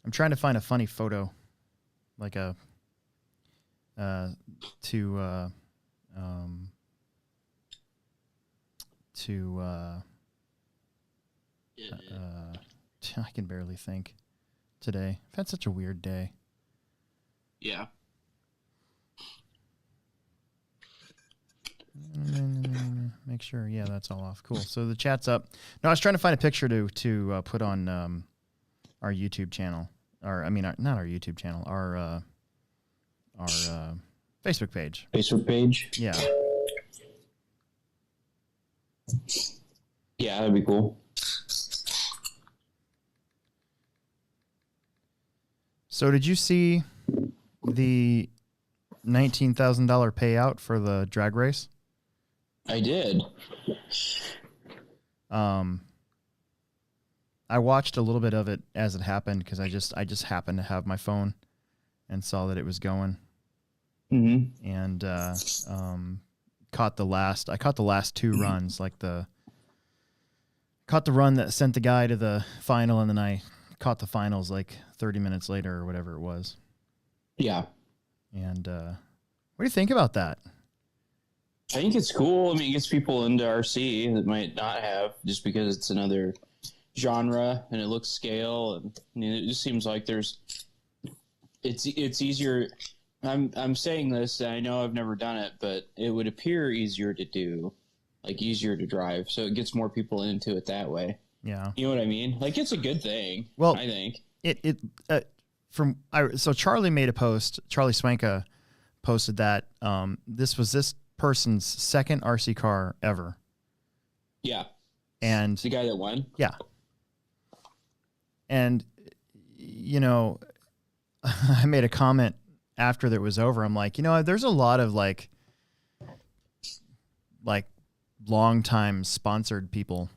I'm trying to find a funny photo, like a to I can barely think today. I've had such a weird day. Yeah. Make sure. Yeah, that's all off. Cool. So the chat's up. No, I was trying to find a picture to put on our YouTube channel, or I mean, not our YouTube channel, our Facebook page. Facebook page. Yeah. Yeah, that'd be cool. So did you see the $19,000 payout for the drag race? I did. I watched a little bit of it as it happened because I just happened to have my phone and saw that it was going. Mm-hmm. And caught the last two runs, like caught the run that sent the guy to the final, and then I caught the finals like 30 minutes later or whatever it was. Yeah. And what do you think about that? I think it's cool. I mean, it gets people into RC that might not have, just because it's another genre and it looks scale, and I mean, it just seems like it's easier. I'm saying this, and I know I've never done it, but it would appear easier to do, like easier to drive, so it gets more people into it that way. Yeah, you know what I mean. Like, it's a good thing. Well, I think so Charlie made a post. Charlie Swanka posted that this was this person's second RC car ever. Yeah, and the guy that won. Yeah, and you know, I made a comment after that it was over. I'm like, you know, there's a lot of like long time sponsored people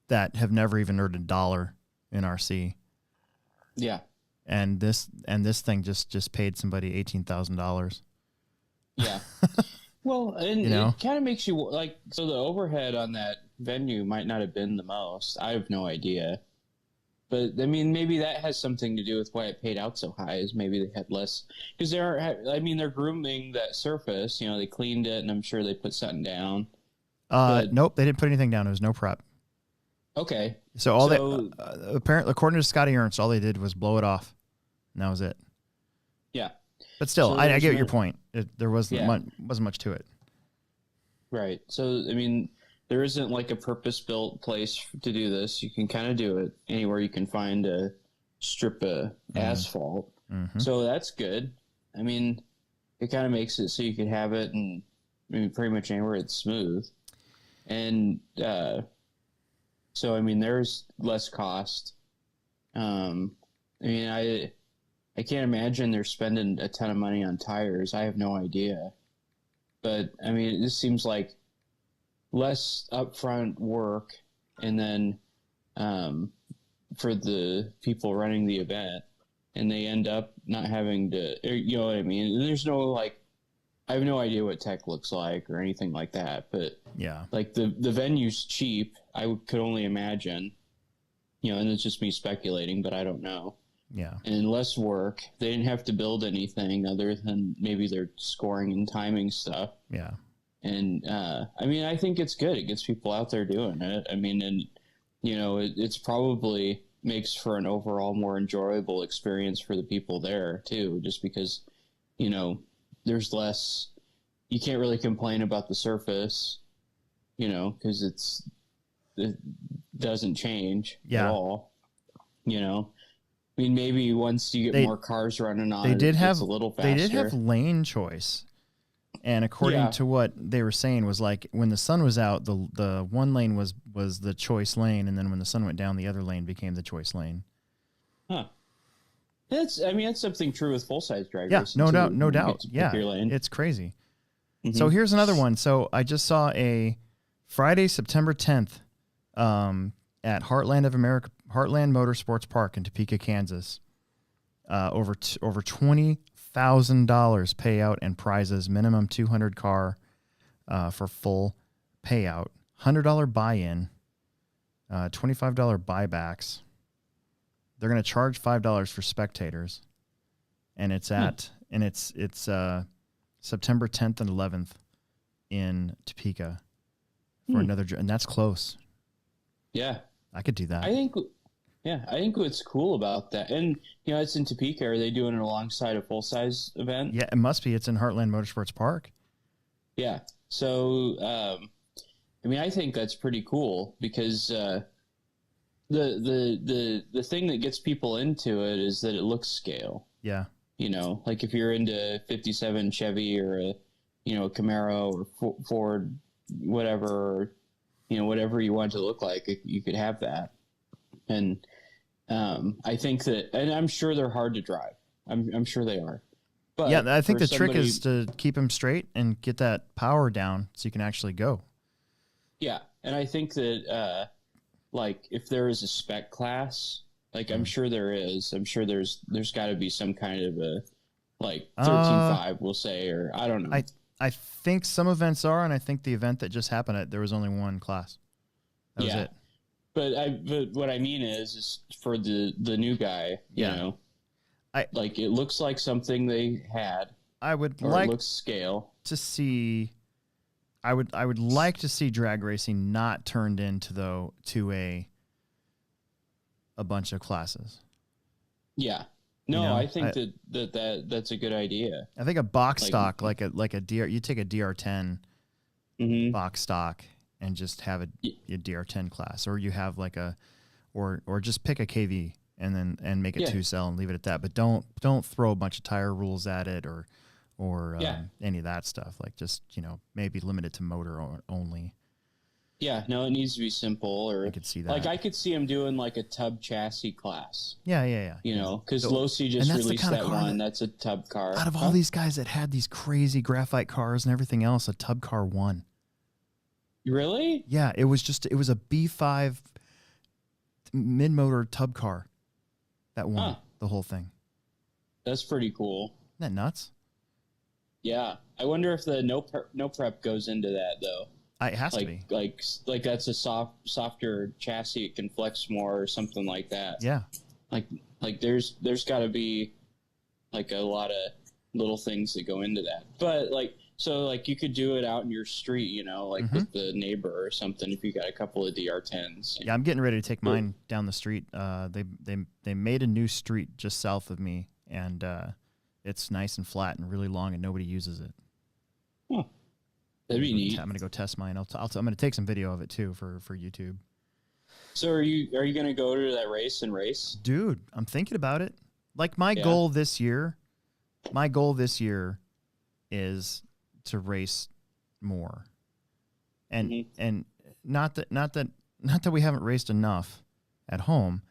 that have never even earned $1 in RC. Yeah. And this thing just paid somebody $18,000. Yeah. Well, and it kind of makes you like, so the overhead on that venue might not have been the most. I have no idea. But I mean, maybe that has something to do with why it paid out so high, is maybe they had less, because they're grooming that surface, you know, they cleaned it, and I'm sure they put something down. Nope, they didn't put anything down. It was no prep. Okay. So apparently, according to Scotty Ernst, all they did was blow it off, and that was it. Yeah. But still, I get your point. There wasn't much to it. Right. So, I mean, there isn't like a purpose-built place to do this. You can kind of do it anywhere you can find a strip of asphalt. Mm-hmm. So that's good. I mean, it kind of makes it so you could have it and pretty much anywhere it's smooth. And so, I mean, there's less cost. I mean, I can't imagine they're spending a ton of money on tires. I have no idea. But, I mean, it just seems like less upfront work, and then for the people running the event, and they end up not having to, you know what I mean? There's no, like, I have no idea what tech looks like or anything like that, but yeah, like the venue's cheap. I could only imagine, you know, and it's just me speculating, but I don't know. Yeah. And less work. They didn't have to build anything other than maybe their scoring and timing stuff. Yeah. And, I mean, I think it's good. It gets people out there doing it. I mean, and, you know, it's probably makes for an overall more enjoyable experience for the people there, too, just because, you know, there's less, you can't really complain about the surface, you know, because it doesn't change at all, you know. I mean, maybe once you get more cars running on it, it's a little faster. They did have lane choice. And according to what they were saying was, like, when the sun was out, the one lane was the choice lane, and then when the sun went down, the other lane became the choice lane. Huh. That's something true with full-size drag racing. Yeah, no doubt. Yeah, it's crazy. Mm-hmm. So here's another one. So I just saw a Friday, September 10th at Heartland Motorsports Park in Topeka, Kansas. Over $20,000 payout and prizes, minimum 200 car for full payout, $100 buy-in, $25 buybacks. They're going to charge $5 for spectators, and it's September 10th and 11th in Topeka for another, and that's close. Yeah, I could do that. I think what's cool about that, and it's in Topeka. Are they doing it alongside a full size event? Yeah, it must be. It's in Heartland Motorsports Park. Yeah. So, I think that's pretty cool because the thing that gets people into it is that it looks scale. Yeah. Like if you're into 57 Chevy or a Camaro or Ford, whatever, whatever you want it to look like, you could have that. And I think that, and I'm sure they're hard to drive. I'm sure they are. But yeah, I think the trick is to keep them straight and get that power down so you can actually go. Yeah, and I think that like if there is a spec class, like I'm sure there is. I'm sure there's got to be some kind of a like 13.5, we'll say, or I don't know. I think some events are, and I think the event that just happened, there was only one class. That was it. But what I mean is for the new guy, like it looks like something they had. I would like it looks scale to see. I would like to see drag racing not turned into a bunch of classes. Yeah. No, I think that's a good idea. I think a box stock like a DR, you take a DR10 box stock and just have a DR10 class, or you have like or just pick a KV and make it 2-cell and leave it at that. But don't throw a bunch of tire rules at it or any of that stuff. Like just maybe limit it to motor only. Yeah, no, it needs to be simple. Or I could see that. Like I could see him doing like a tub chassis class. Yeah. Because Losi just released that one. That's a tub car. Out of all these guys that had these crazy graphite cars and everything else, a tub car won. Really? Yeah, it was a B5 mid-motor tub car that won the whole thing. That's pretty cool. Isn't that nuts? Yeah, I wonder if the no prep goes into that though. It has to be like that's a softer chassis. It can flex more or something like that. Yeah, like there's got to be like a lot of little things that go into that. But so you could do it out in your street, with the neighbor or something if you got a couple of DR10s. Yeah, I'm getting ready to take mine down the street. They made a new street just south of me, and it's nice and flat and really long, and nobody uses it. Huh. That'd be neat. I'm gonna go test mine. I'm gonna take some video of it too for YouTube. So are you gonna go to that race? Dude, I'm thinking about it. Like my goal this year is to race more, and not that we haven't raced enough at home,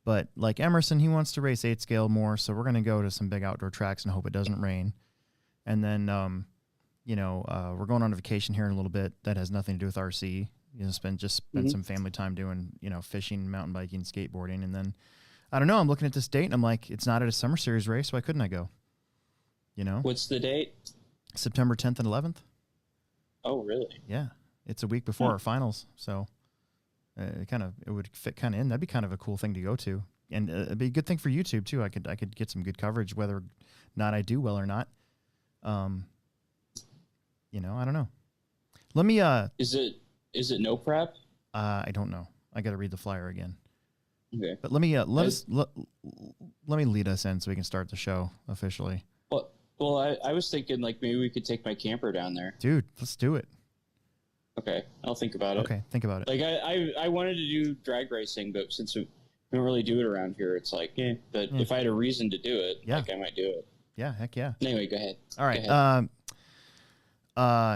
but like Emerson, he wants to race 8 scale more, so we're gonna go to some big outdoor tracks and hope it doesn't rain, and then we're going on a vacation here in a little bit that has nothing to do with RC. Spend some family time doing fishing, mountain biking, skateboarding, and then I don't know. I'm looking at this date and I'm like, it's not at a summer series race. Why couldn't I go? What's the date? September 10th and 11th. Oh, really? Yeah, it's a week before our finals, so it would fit kind of in. That'd be kind of a cool thing to go to, and it'd be a good thing for YouTube too. I could get some good coverage, whether or not I do well or not. I don't know. Let me. Is it no prep? I don't know. I got to read the flyer again. Okay. But let me let me lead us in so we can start the show officially. Well, I was thinking like maybe we could take my camper down there. Dude, let's do it. Okay, I'll think about it. Okay, think about it. Like I wanted to do drag racing, but since we don't really do it around here, it's like, But if I had a reason to do it, I might do it. Yeah, heck yeah. Anyway, go ahead. All right.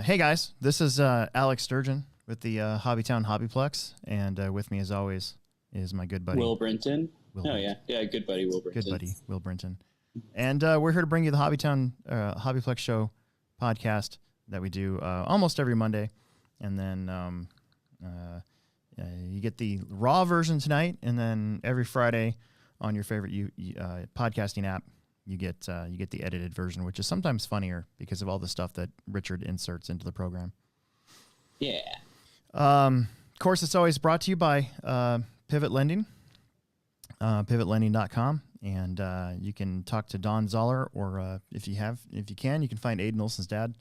Hey guys, this is Alex Sturgeon with the Hobbytown Hobbyplex, and with me as always is my good buddy Will Brinton. Yeah, good buddy Will Brinton. Good buddy Will Brinton. And we're here to bring you the Hobbytown Hobbyplex Show podcast that we do almost every Monday, and then you get the raw version tonight, and then every Friday on your favorite podcasting app. You get the edited version, which is sometimes funnier because of all the stuff that Richard inserts into the program. Yeah. Of course, it's always brought to you by Pivot Lending. pivotlending.com, and you can talk to Don Zoller, or if you can find Aiden Olson's dad,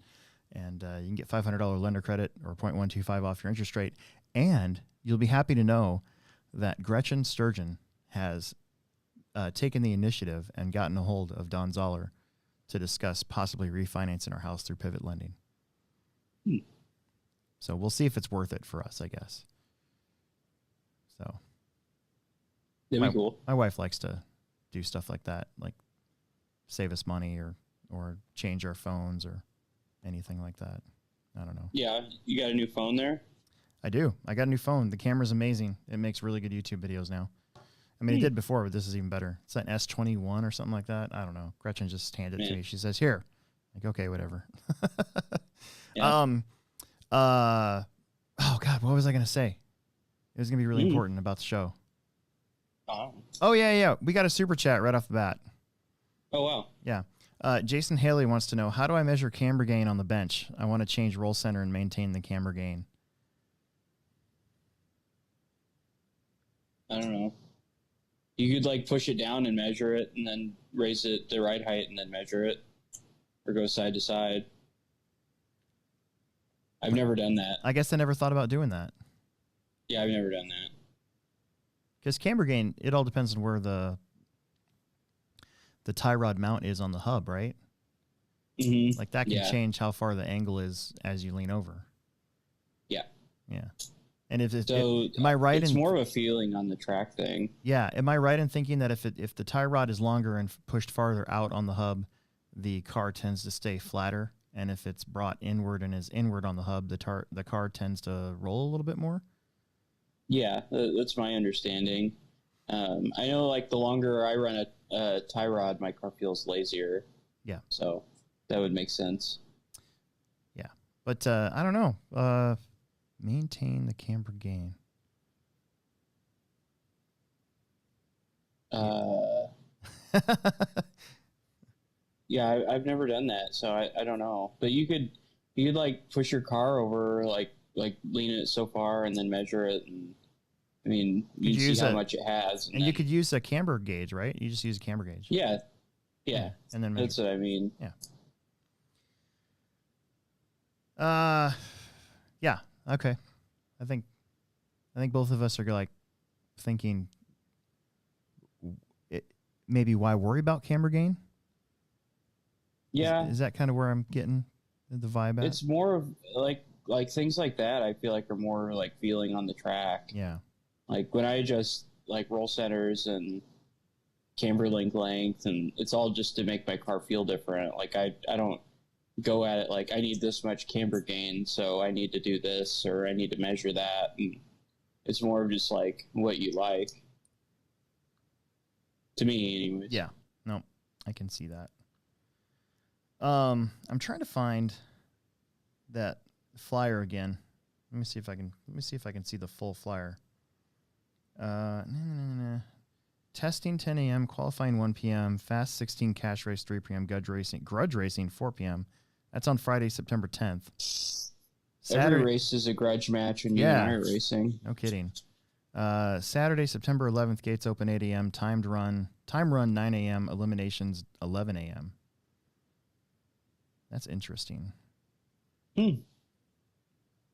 and you can get $500 lender credit or 0.125 off your interest rate. And you'll be happy to know that Gretchen Sturgeon has taken the initiative and gotten a hold of Don Zoller to discuss possibly refinancing our house through Pivot Lending. So we'll see if it's worth it for us, I guess. So that'd be cool. My wife likes to do stuff like that, like save us money or change our phones or anything like that. I don't know. Yeah, you got a new phone there? I do. I got a new phone. The camera's amazing. It makes really good YouTube videos now. I mean, it did before, but this is even better. It's an S21 or something like that. I don't know. Gretchen just handed it to me. She says, "Here." Like, okay, whatever. Yeah. Oh God, what was I gonna say? It was gonna be really important about the show. Oh yeah. We got a super chat right off the bat. Oh wow. Yeah. Jason Haley wants to know, how do I measure camber gain on the bench? I want to change roll center and maintain the camber gain. I don't know. You could like push it down and measure it, and then raise it the right height and then measure it, or go side to side. I've never done that. I guess I never thought about doing that. Yeah, I've never done that. Because camber gain, it all depends on where the tie rod mount is on the hub, right? Mm-hmm. Like that can change how far the angle is as you lean over. Yeah. Yeah. And am I right? It's more of a feeling on the track thing. Yeah. Am I right in thinking that if the tie rod is longer and pushed farther out on the hub, the car tends to stay flatter, and if it's brought inward and is inward on the hub, the car tends to roll a little bit more? Yeah, that's my understanding. I know, like, the longer I run a tie rod, my car feels lazier. Yeah. So that would make sense. Yeah. But I don't know. Maintain the camber gain. Yeah, I've never done that, so I don't know. But you could like push your car over, like lean it so far and then measure it, and I mean, you can see how much it has. And you could use a camber gauge, right? You just use a camber gauge. Yeah. And then that's what I mean. Yeah. Yeah. Okay. I think both of us are like thinking, maybe why worry about camber gain? Yeah. Is that kind of where I'm getting the vibe at? It's more of like things like that. I feel like are more like feeling on the track. Yeah. Like when I adjust like roll centers and camber length, and it's all just to make my car feel different. Like I don't go at it like I need this much camber gain, so I need to do this or I need to measure that. And it's more of just like what you like. To me, anyways. Yeah. No, I can see that. I'm trying to find that flyer again. Let me see if I can see the full flyer. Testing 10 a.m., qualifying 1 p.m., fast 16 cash race 3 p.m., grudge racing 4 p.m. That's on Friday, September 10th. Every race is a grudge match when you and I are racing. No kidding. Saturday, September 11th, gates open 8 a.m., time run 9 a.m., eliminations 11 a.m. That's interesting.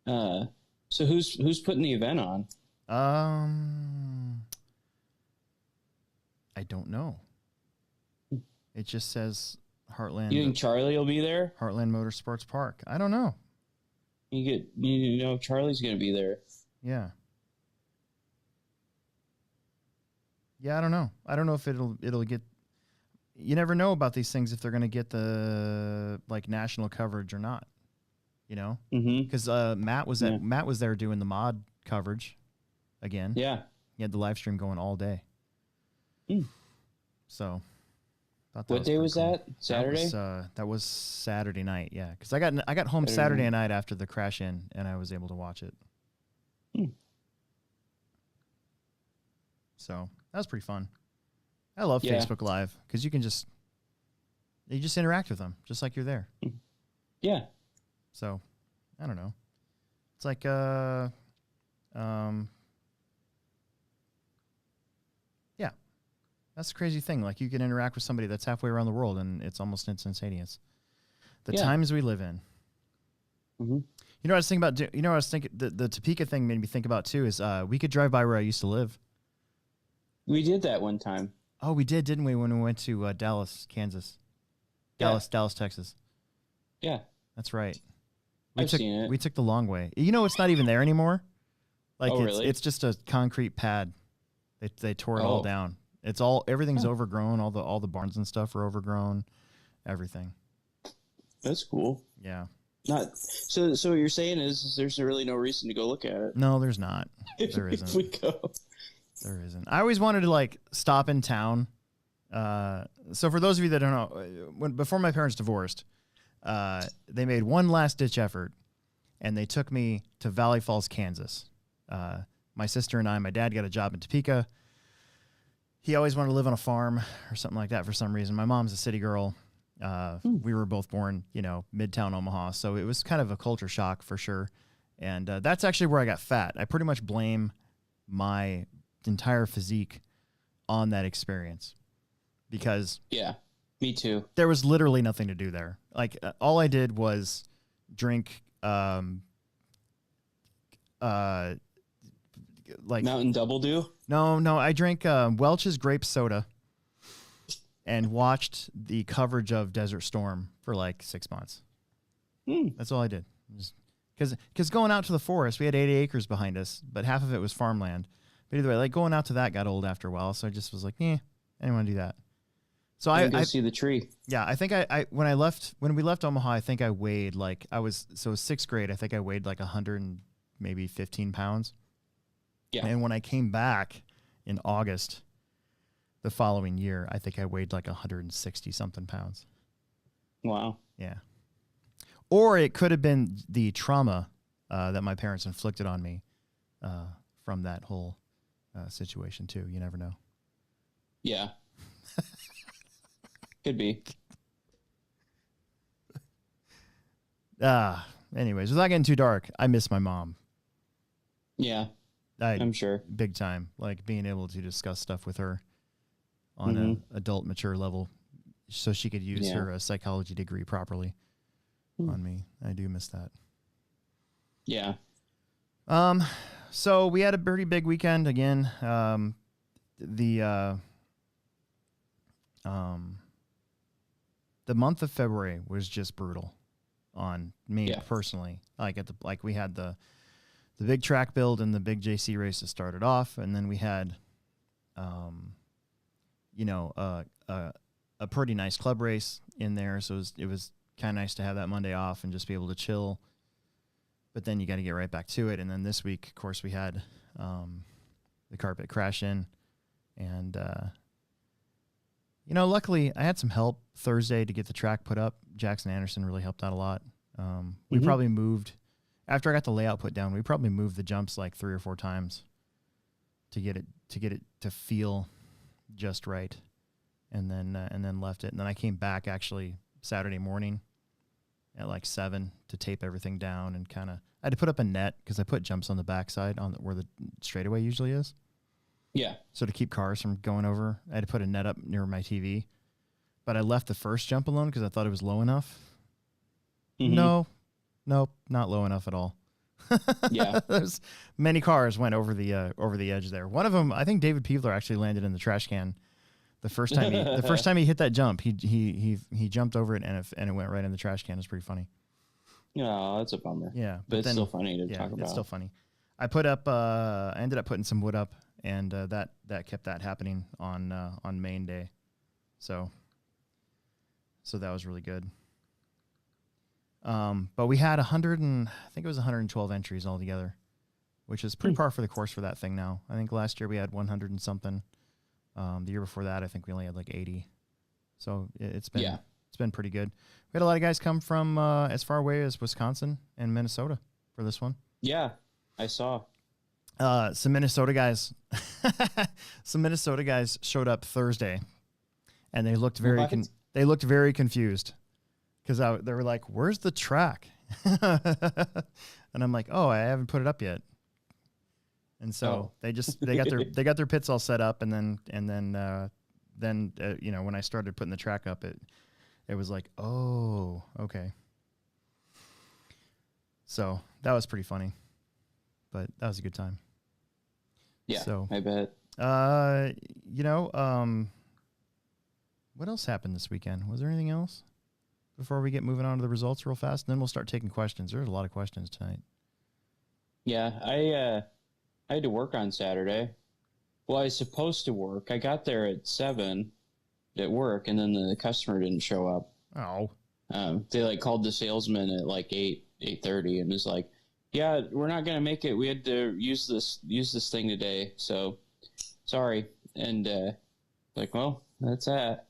So who's putting the event on? I don't know. It just says Heartland. You think Charlie will be there? Heartland Motorsports Park. I don't know. You know Charlie's going to be there. Yeah. Yeah, I don't know. I don't know if it'll get. You never know about these things if they're going to get the like national coverage or not. You know, because Matt was there doing the mod coverage again. Yeah, he had the live stream going all day. So, what day was that? Saturday. That was Saturday night. Yeah, because I got home Saturday night after the crash in, and I was able to watch it. So that was pretty fun. I love Facebook Live because you just interact with them just like you're there. Yeah. So, I don't know. It's like yeah. That's the crazy thing. Like, you can interact with somebody that's halfway around the world, and it's almost instantaneous. The times we live in. Mm-hmm. You know what I was thinking about? You know what I was thinking? The Topeka thing made me think about, too, is we could drive by where I used to live. We did that one time. Oh, we did, didn't we, when we went to Dallas, Kansas? Dallas, Texas. Yeah. That's right. I've seen it. We took the long way. You know, it's not even there anymore. Like, really? It's just a concrete pad. They tore it all down. Everything's overgrown. All the barns and stuff are overgrown. Everything. That's cool. Yeah. So what you're saying is there's really no reason to go look at it. No, there's not. There isn't. If we go. There isn't. I always wanted to like stop in town. So for those of you that don't know, before my parents divorced, they made one last ditch effort, and they took me to Valley Falls, Kansas. My sister and my dad got a job in Topeka. He always wanted to live on a farm or something like that for some reason. My mom's a city girl. We were both born, Midtown Omaha. So it was kind of a culture shock for sure. And that's actually where I got fat. I pretty much blame my entire physique on that experience because me too. There was literally nothing to do there. Like all I did was drink like Mountain Double Dew. No, I drank Welch's grape soda and watched the coverage of Desert Storm for like 6 months. That's all I did. Because going out to the forest, we had 80 acres behind us, but half of it was farmland. But either way, like going out to that got old after a while, so I just was like, I didn't want to do that. So I see the tree. Yeah, I think when we left Omaha, I think I weighed like sixth grade. I think I weighed like 100 and maybe 15 pounds. Yeah. And when I came back in August the following year, I think I weighed like 160 something pounds. Wow. Yeah. Or it could have been the trauma that my parents inflicted on me from that whole situation too. You never know. Yeah. Could be. Anyways, without getting too dark, I miss my mom. Yeah. I'm sure. Big time. Like being able to discuss stuff with her on an adult, mature level so she could use her psychology degree properly on me. I do miss that. Yeah. So we had a pretty big weekend again. The month of February was just brutal on me personally. Like we had the big track build and the big JC race that started off, and then we had, a pretty nice club race in there. So it was kind of nice to have that Monday off and just be able to chill. But then you got to get right back to it. And then this week, of course, we had the carpet crash in, and luckily I had some help Thursday to get the track put up. Jackson Anderson really helped out a lot. We probably moved. After I got the layout put down, we probably moved the jumps like 3 or 4 times to get it to feel just right, and then left it. And then I came back actually Saturday morning at like 7 to tape everything down and I had to put up a net because I put jumps on the backside where the straightaway usually is. Yeah. So to keep cars from going over, I had to put a net up near my TV. But I left the first jump alone because I thought it was low enough. Nope, not low enough at all. Yeah. There's many cars went over the edge there. One of them, I think David Peevler actually landed in the trash can. The first time he hit that jump, he jumped over it and it went right in the trash can. It's pretty funny. No, that's a bummer. Yeah, but it's still funny to talk about. It's still funny. I ended up putting some wood up, and that kept that happening on main day. So that was really good. But we had 112 entries altogether, which is pretty par for the course for that thing now. I think last year we had 100 and something. The year before that, I think we only had like 80. So it's been pretty good. We had a lot of guys come from as far away as Wisconsin and Minnesota for this one. Yeah, I saw. Some Minnesota guys showed up Thursday, and they looked very confused. Because they were like, "Where's the track?" And I'm like, "Oh, I haven't put it up yet." And so they got their pits all set up, and then then when I started putting the track up, it was like, oh, okay. So that was pretty funny, but that was a good time. Yeah, so I bet. What else happened this weekend? Was there anything else before we get moving on to the results real fast? And then we'll start taking questions. There's a lot of questions tonight. Yeah, I had to work on Saturday. Well, I was supposed to work. I got there at 7 at work, and then the customer didn't show up. Oh. They like called the salesman at like 8:30 and was like, "Yeah, we're not gonna make it. We had to use this thing today, so sorry." And like, well, that's that.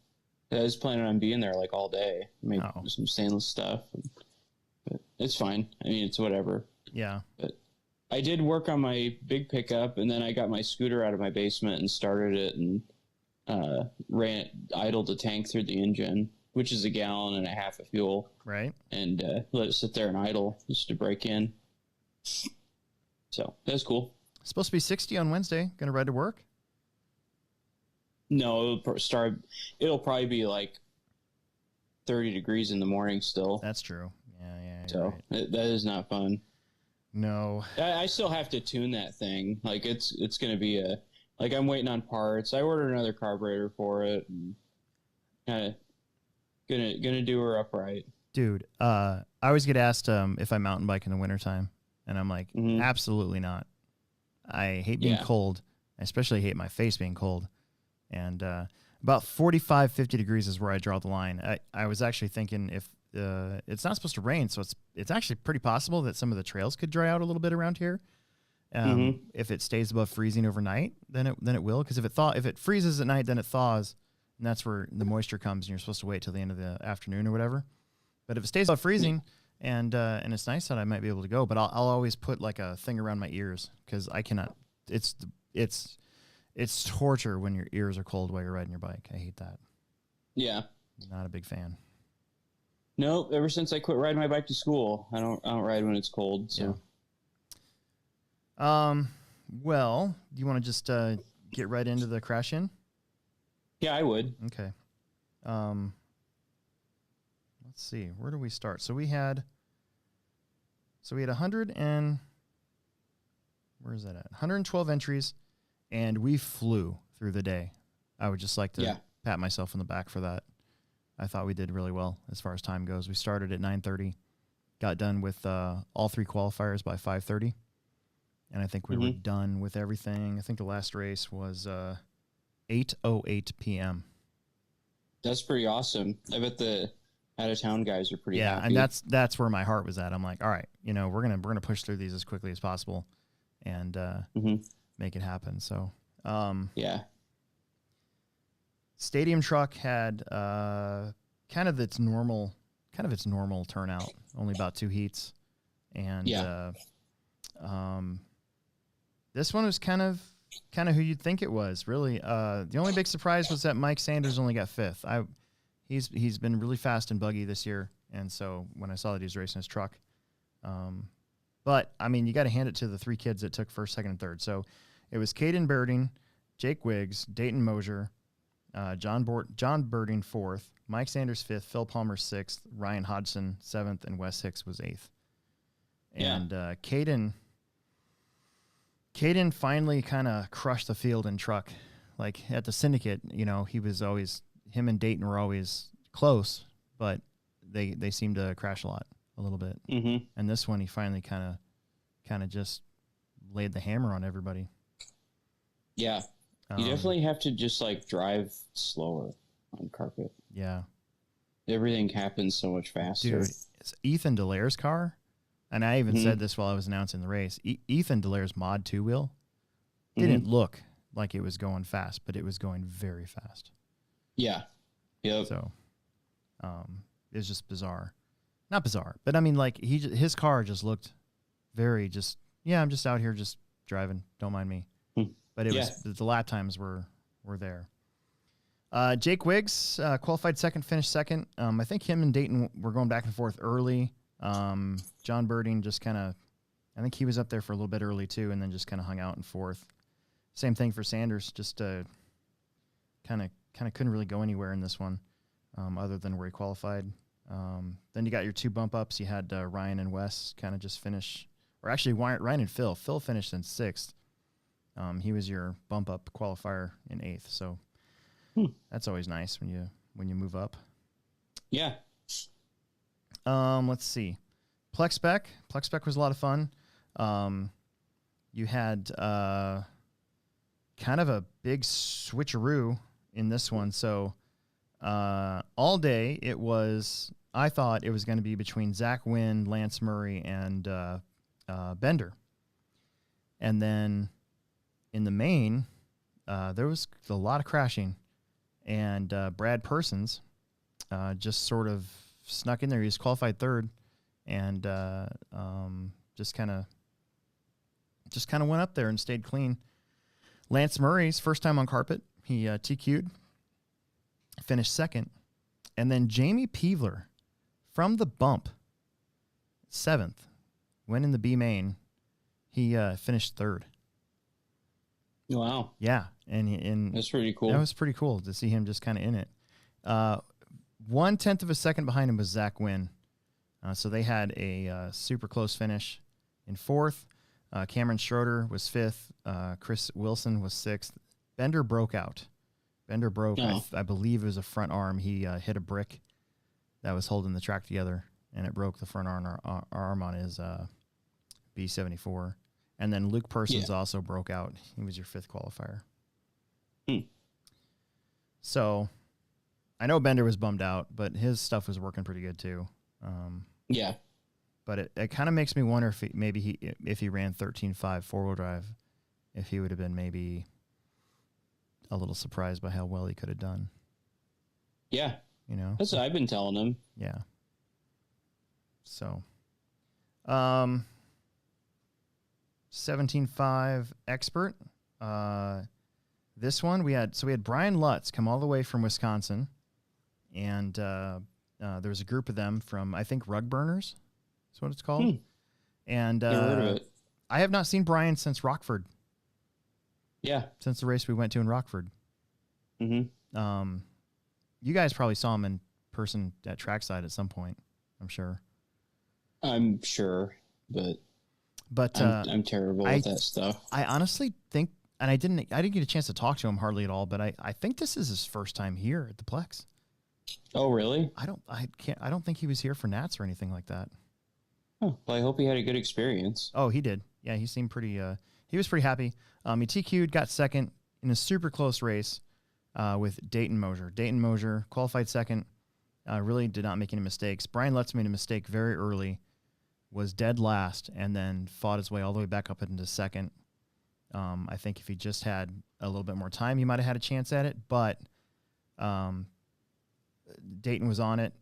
I was planning on being there like all day. I made some stainless stuff, but it's fine. I mean, it's whatever. Yeah. But I did work on my big pickup, and then I got my scooter out of my basement and started it and idled the tank through the engine, which is 1.5 gallons of fuel. Right. And let it sit there and idle just to break in. So that's cool. It's supposed to be 60 on Wednesday. Going to ride to work? No, it'll probably be like 30 degrees in the morning still. That's true. Yeah. So right. That is not fun. No. I still have to tune that thing. Like it's going to be I'm waiting on parts. I ordered another carburetor for it and kind of gonna do her upright. Dude, I always get asked if I mountain bike in the wintertime, and I'm like, absolutely not. I hate being cold. I especially hate my face being cold. And about 45, 50 degrees is where I draw the line. I was actually thinking if it's not supposed to rain, so it's actually pretty possible that some of the trails could dry out a little bit around here. If it stays above freezing overnight, then it will. Because if it freezes at night, then it thaws, and that's where the moisture comes, and you're supposed to wait till the end of the afternoon or whatever. But if it stays above freezing and it's nice out, I might be able to go. But I'll always put like a thing around my ears because I cannot. It's torture when your ears are cold while you're riding your bike. I hate that. Yeah. Not a big fan. Nope. Ever since I quit riding my bike to school, I don't ride when it's cold. So. Yeah. Well, do you want to just get right into the crash in? Yeah, I would. Okay. Let's see. Where do we start? So we had 100 and where is that at? 112 entries, and we flew through the day. I would just like to pat myself on the back for that. I thought we did really well as far as time goes. We started at 9:30, got done with all 3 qualifiers by 5:30, and I think we were done with everything. I think the last race was 8:08 p.m. That's pretty awesome. I bet the out-of-town guys are pretty happy. And that's where my heart was at. I'm like, all right, we're gonna push through these as quickly as possible, and make it happen. So, Stadium Truck had kind of its normal turnout, only about 2 heats, and this one was kind of who you'd think it was. Really, the only big surprise was that Mike Sanders only got 5th. He's been really fast and buggy this year, and so when I saw that he was racing his truck, but I mean, you got to hand it to the 3 kids that took 1st, 2nd, and 3rd. So it was Caden Birding, Jake Wiggs, Dayton Mosier, John Birding 4th, Mike Sanders 5th, Phil Palmer 6th, Ryan Hodgson 7th, and Wes Hicks was 8th. And Caden finally kind of crushed the field in truck. Like at the syndicate, he was always, him and Dayton were always close, but they seemed to crash a little bit. And this one, he finally kind of just laid the hammer on everybody. Yeah. You definitely have to just drive slower on carpet. Yeah. Everything happens so much faster. Dude, it's Ethan Delaire's car. And I even said this while I was announcing the race. Ethan Delaire's Mod 2-wheel didn't look like it was going fast, but it was going very fast. Yeah. Yep. So, it was just bizarre. Not bizarre, but I mean, his car just looked very I'm just out here just driving. Don't mind me. But it was the lap times were there. Jake Wiggs qualified 2nd, finished 2nd. I think him and Dayton were going back and forth early. John Birding just I think he was up there for a little bit early too, and then just kind of hung out in 4th. Same thing for Sanders, just kind kind of couldn't really go anywhere in this one, other than where he qualified. Then you got your 2 bump ups. You had Ryan and Wes kind of just finish, or actually Ryan and Phil. Phil finished in 6th. He was your bump up qualifier in 8th. So that's always nice when you move up. Yeah. Let's see. Plex Spec was a lot of fun. You had kind of a big switcheroo in this one. So all day I thought it was going to be between Zach Wynn, Lance Murray, and Bender. And then in the main, there was a lot of crashing. And Brad Persons just sort of snuck in there. He was qualified 3rd, and just kind of went up there and stayed clean. Lance Murray's first time on carpet, he TQ'd, finished 2nd, and then Jamie Peevler from the bump, 7th, went in the B main. He finished 3rd. Wow. Yeah, and that's pretty cool. That was pretty cool to see him just kind of in it. 1/10 of a second behind him was Zach Wynn. So they had a super close finish in 4th. Cameron Schroeder was 5th. Chris Wilson was 6th. Bender broke out. Bender broke. Oh. I believe it was a front arm. He hit a brick that was holding the track together, and it broke the front arm on his B74. And then Luke Persons also broke out. He was your 5th qualifier. So I know Bender was bummed out, but his stuff was working pretty good too. Yeah. But it kind of makes me wonder if he ran 13.5 4-wheel drive, if he would have been maybe a little surprised by how well he could have done. Yeah. You know? That's what I've been telling him. Yeah. So 17.5 expert. This one we had Brian Lutz come all the way from Wisconsin, and there was a group of them from, I think, Rug Burners. That's what it's called. And heard of it. I have not seen Brian since Rockford. Yeah. Since the race we went to in Rockford. Mm-hmm. You guys probably saw him in person at trackside at some point, I'm sure. I'm sure, but I'm terrible at that stuff. I honestly think, and I didn't get a chance to talk to him hardly at all, but I think this is his first time here at the Plex. Oh, really? I don't think he was here for Nats or anything like that. Oh, well, I hope he had a good experience. Oh, he did. Yeah, he seemed pretty. He was pretty happy. He TQ'd, got 2nd in a super close race with Dayton Mosier. Dayton Mosier qualified 2nd. Really did not make any mistakes. Brian Lutz made a mistake very early, was dead last, and then fought his way all the way back up into 2nd. I think if he just had a little bit more time, he might have had a chance at it. But Dayton was on it.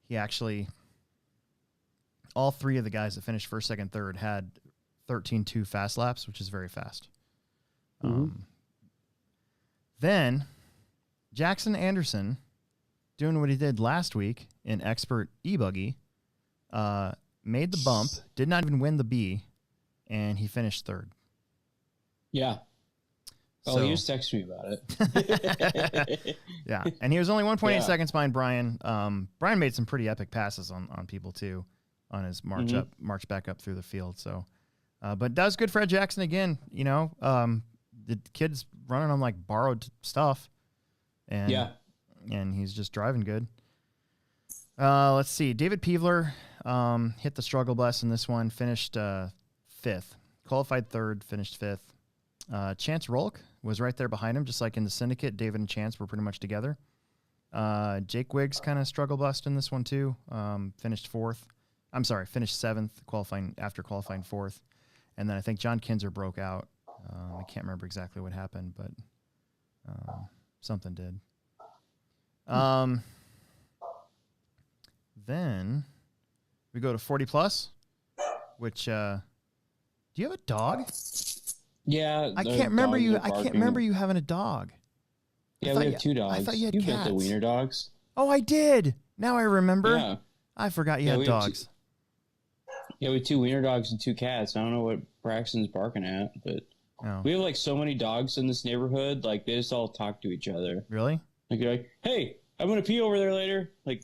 He actually, all 3 of the guys that finished 1st, 2nd, 3rd had 13.2 fast laps, which is very fast. Then Jackson Anderson, doing what he did last week in expert e-buggy, made the bump, did not even win the B, and he finished 3rd. Yeah. Oh, he was texting me about it. Yeah, and he was only 1.8 seconds behind Brian. Brian made some pretty epic passes on people too, on his march back up through the field. So, but that was good for Ed Jackson again. You know, the kid's running on like borrowed stuff, and and he's just driving good. Let's see, David Peevler hit the struggle bus in this one, finished 5th, qualified 3rd, finished 5th. Chance Rolk was right there behind him, just like in the Syndicate. David and Chance were pretty much together. Jake Wiggs kind of struggle bust in this one too. Finished 7th, after qualifying 4th. And then I think John Kinzer broke out. I can't remember exactly what happened, but something did. Then we go to 40 plus, which do you have a dog? Yeah, I can't remember you. I can't remember you having a dog. Yeah, we have 2 dogs. I thought you had cats. got the wiener dogs. Oh, I did. Now I remember. Yeah. I forgot you had dogs. We have 2 wiener dogs and 2 cats. I don't know what Braxton's barking at, but Oh. We have like so many dogs in this neighborhood. Like they just all talk to each other. Really? Like you're like, hey, I'm gonna pee over there later. Like,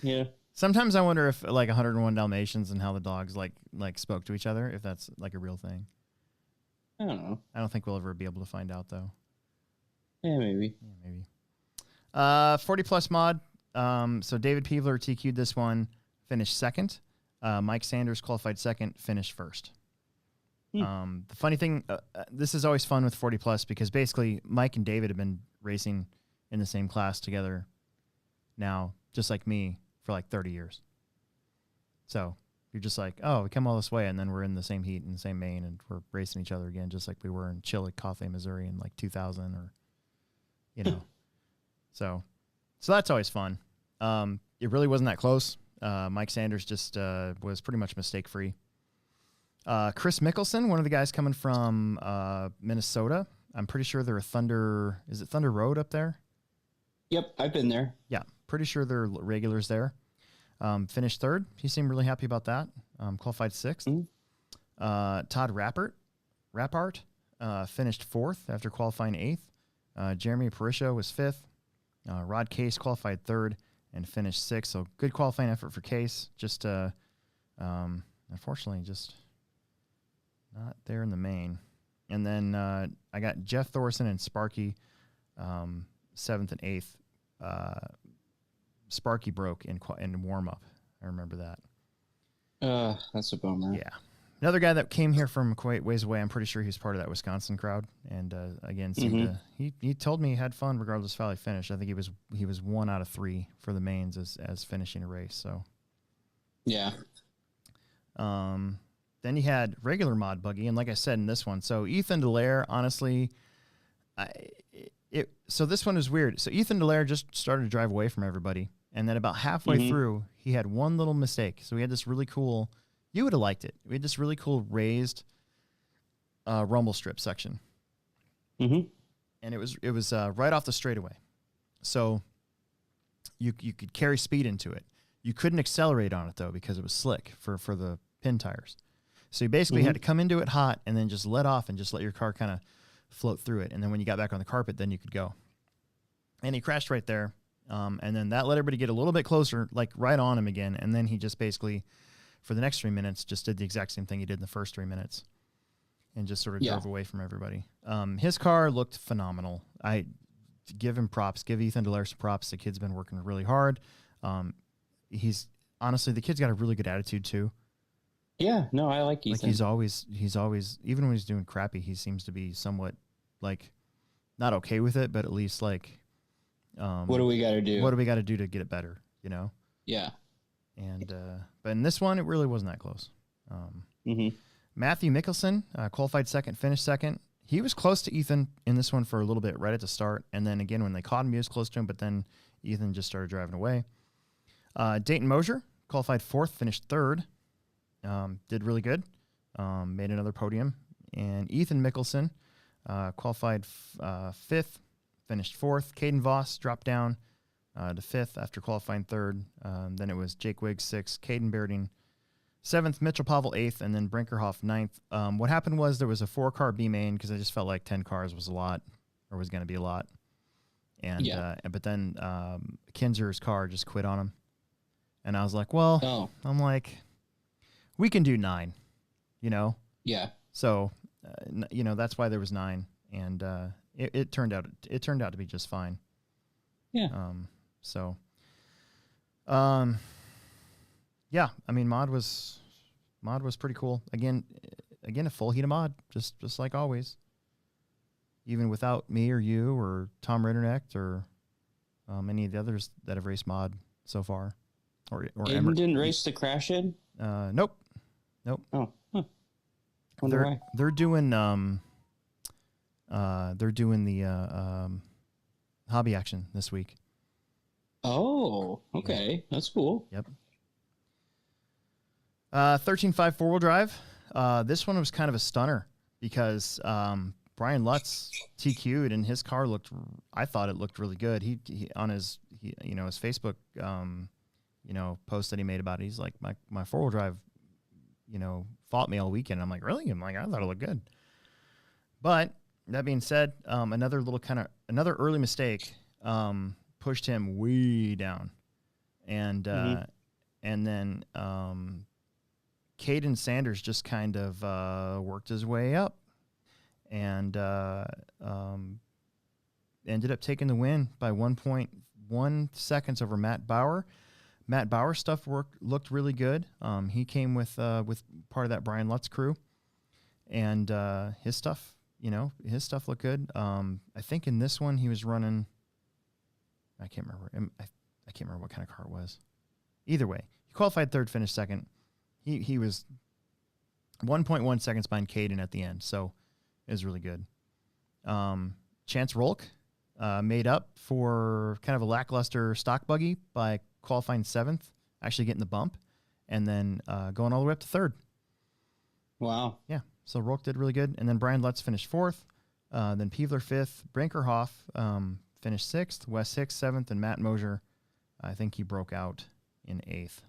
yeah. Sometimes I wonder if like 101 Dalmatians and how the dogs like spoke to each other, if that's like a real thing. I don't know. I don't think we'll ever be able to find out though. Yeah, maybe. 40 plus mod. So David Peevler TQ'd this one, finished second. Mike Sanders qualified second, finished first. The funny thing, this is always fun with 40 plus because basically Mike and David have been racing in the same class together now, just like me, for like 30 years. So you're just like, oh, we come all this way, and then we're in the same heat in the same main, and we're racing each other again, just like we were in Chillicothe, Missouri in like 2000 or, you know. So that's always fun. It really wasn't that close. Mike Sanders just was pretty much mistake-free. Chris Mickelson, one of the guys coming from Minnesota. I'm pretty sure they're is it Thunder Road up there? Yep, I've been there. Yeah, pretty sure they're regulars there. Finished third. He seemed really happy about that. Qualified sixth. Todd Rappart finished fourth after qualifying eighth. Jeremy Parisha was fifth. Rod Case qualified third and finished sixth. So good qualifying effort for Case. Just unfortunately, just not there in the main. And then I got Jeff Thorson and Sparky, seventh and eighth. Sparky broke in warm up. I remember that. That's a bummer. Yeah. Another guy that came here from quite ways away. I'm pretty sure he's part of that Wisconsin crowd. And again, seemed to, he told me he had fun regardless of how he finished. I think he was 1 out of 3 for the mains as finishing a race. So yeah. Then you had regular mod buggy, and like I said in this one, so Ethan Delaire, honestly, so this one is weird. So Ethan Delaire just started to drive away from everybody, and then about halfway through, he had one little mistake. So we had this really cool, you would have liked it. We had this really cool raised rumble strip section, and it was right off the straightaway, so you could carry speed into it. You couldn't accelerate on it though because it was slick for the pin tires. So you basically had to come into it hot and then just let off and just let your car kind of float through it. And then when you got back on the carpet, then you could go. And he crashed right there. And then that let everybody get a little bit closer, like right on him again. And then he just basically, for the next 3 minutes, just did the exact same thing he did in the first 3 minutes and just sort of drove away from everybody. His car looked phenomenal. I give him props, give Ethan Delaire some props. The kid's been working really hard. He's honestly, the kid's got a really good attitude too. Yeah, no, I like Ethan. Like he's always, even when he's doing crappy, he seems to be somewhat like not okay with it, but at least like, what do we got to do? What do we got to do to get it better? You know? Yeah. And, but in this one, it really wasn't that close. Matthew Mickelson, qualified second, finished second. He was close to Ethan in this one for a little bit right at the start. And then again, when they caught him, he was close to him, but then Ethan just started driving away. Dayton Mosier qualified fourth, finished third. Did really good. Made another podium. And Ethan Mickelson qualified fifth, finished fourth. Caden Voss dropped down to fifth after qualifying third. Then it was Jake Wiggs sixth, Caden Bairding seventh, Mitchell Pavel eighth, and then Brinkerhoff ninth. What happened was there was a 4-car B main because I just felt like 10 cars was a lot, or was going to be a lot. And but then Kinzer's car just quit on him. And I was like, well, I'm like, we can do 9, you know? Yeah. So, you know, that's why there was 9. And it turned out to be just fine. Yeah. Yeah, I mean, mod was pretty cool. Again, a full heat of mod, just like always. Even without me or you or Tom Ritternecht or any of the others that have raced mod so far. Or Aiden didn't race the crash in? Nope. Oh, huh. Wonder why. They're doing the hobby action this week. Oh, okay. Yeah. That's cool. Yep. 13.5 4-wheel drive. This one was kind of a stunner because Brian Lutz TQ'd and his car I thought it looked really good. He on his his Facebook post that he made about it, he's like, my 4-wheel drive, fought me all weekend. I'm like, really? I'm like, I thought it looked good. But that being said, another early mistake pushed him way down, and then Caden Sanders just kind of worked his way up, and ended up taking the win by 1.1 seconds over Matt Bauer. Matt Bauer's stuff looked really good. He came with part of that Brian Lutz crew, and his stuff looked good. I think in this one he was running. I can't remember. I can't remember what kind of car it was. Either way, he qualified third, finished second. He was 1.1 seconds behind Caden at the end, so it was really good. Chance Rolk made up for kind of a lackluster stock buggy by qualifying seventh, actually getting the bump, and then going all the way up to third. Wow. Yeah, so Rolk did really good. And then Brian Lutz finished fourth, then Peevler fifth, Brinkerhoff finished sixth, Wes Hicks seventh, and Matt Mosier, I think he broke out in eighth.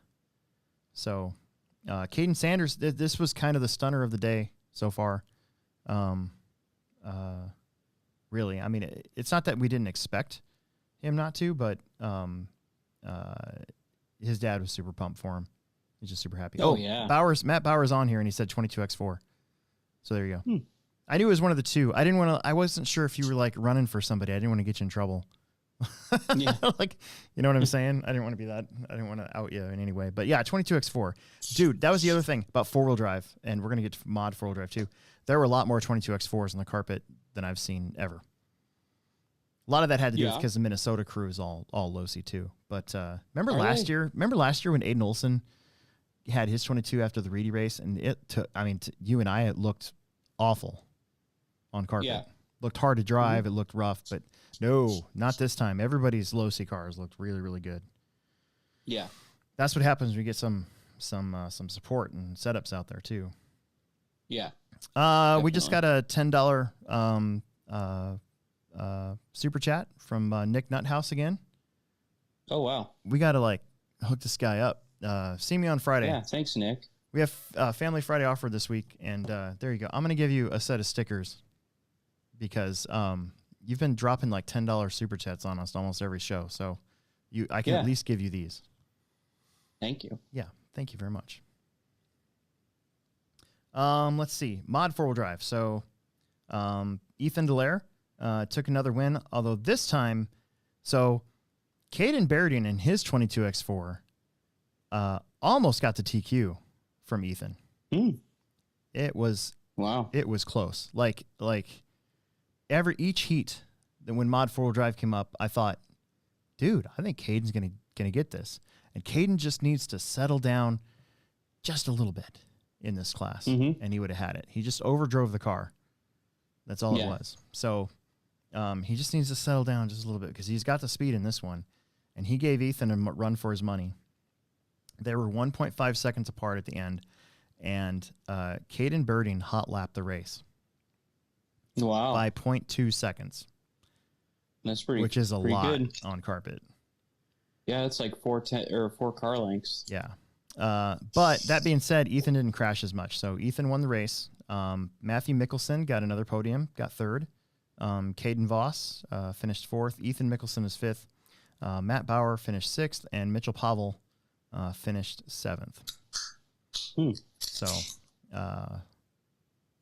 So Caden Sanders, this was kind of the stunner of the day so far. Really, I mean, it's not that we didn't expect him not to, but his dad was super pumped for him. He's just super happy. Oh yeah. Matt Bauer's on here, and he said 22X4. So there you go. I knew it was one of the two. I wasn't sure if you were like running for somebody. I didn't want to get you in trouble. Yeah. Like, you know what I'm saying? I didn't want to be that. I didn't want to out you in any way. But yeah, 22X4. Dude, that was the other thing about four-wheel drive, and we're going to get to mod four-wheel drive too. There were a lot more 22X4s on the carpet than I've seen ever. A lot of that had to do with because the Minnesota crew is all low-C too. But remember last year when Aiden Olson had his 22 after the Reedy race, and you and I, it looked awful on carpet. Yeah. Looked hard to drive. It looked rough, but no, not this time. Everybody's low-C cars looked really, really good. Yeah. That's what happens when you get some support and setups out there too. Yeah. We just got a $10 super chat from Nick Nuthouse again. Oh wow. We got to hook this guy up. See me on Friday. Yeah. Thanks, Nick. We have Family Friday offer this week, and there you go. I'm going to give you a set of stickers because you've been dropping like $10 super chats on us almost every show, so I can at least give you these. Thank you. Yeah, thank you very much. Let's see. Mod four-wheel drive. So Ethan Dallaire took another win, although this time, so Caden Berrieding in his 22X4 almost got the TQ from Ethan. It was close. Like each heat that when mod four-wheel drive came up, I thought, dude, I think Caden's gonna get this. And Caden just needs to settle down just a little bit in this class, and he would have had it. He just overdrove the car. That's all it was. So he just needs to settle down just a little bit because he's got the speed in this one, and he gave Ethan a run for his money. They were 1.5 seconds apart at the end, and Caden Berrieding hot lapped the race. Wow. By 0.2 seconds. That's pretty, which is a lot good on carpet. Yeah, it's like 4 car lengths. Yeah. But that being said, Ethan didn't crash as much. So Ethan won the race. Matthew Mickelson got another podium, got third. Caden Voss finished fourth. Ethan Mickelson is fifth. Matt Bauer finished sixth, and Mitchell Pavel finished seventh. So,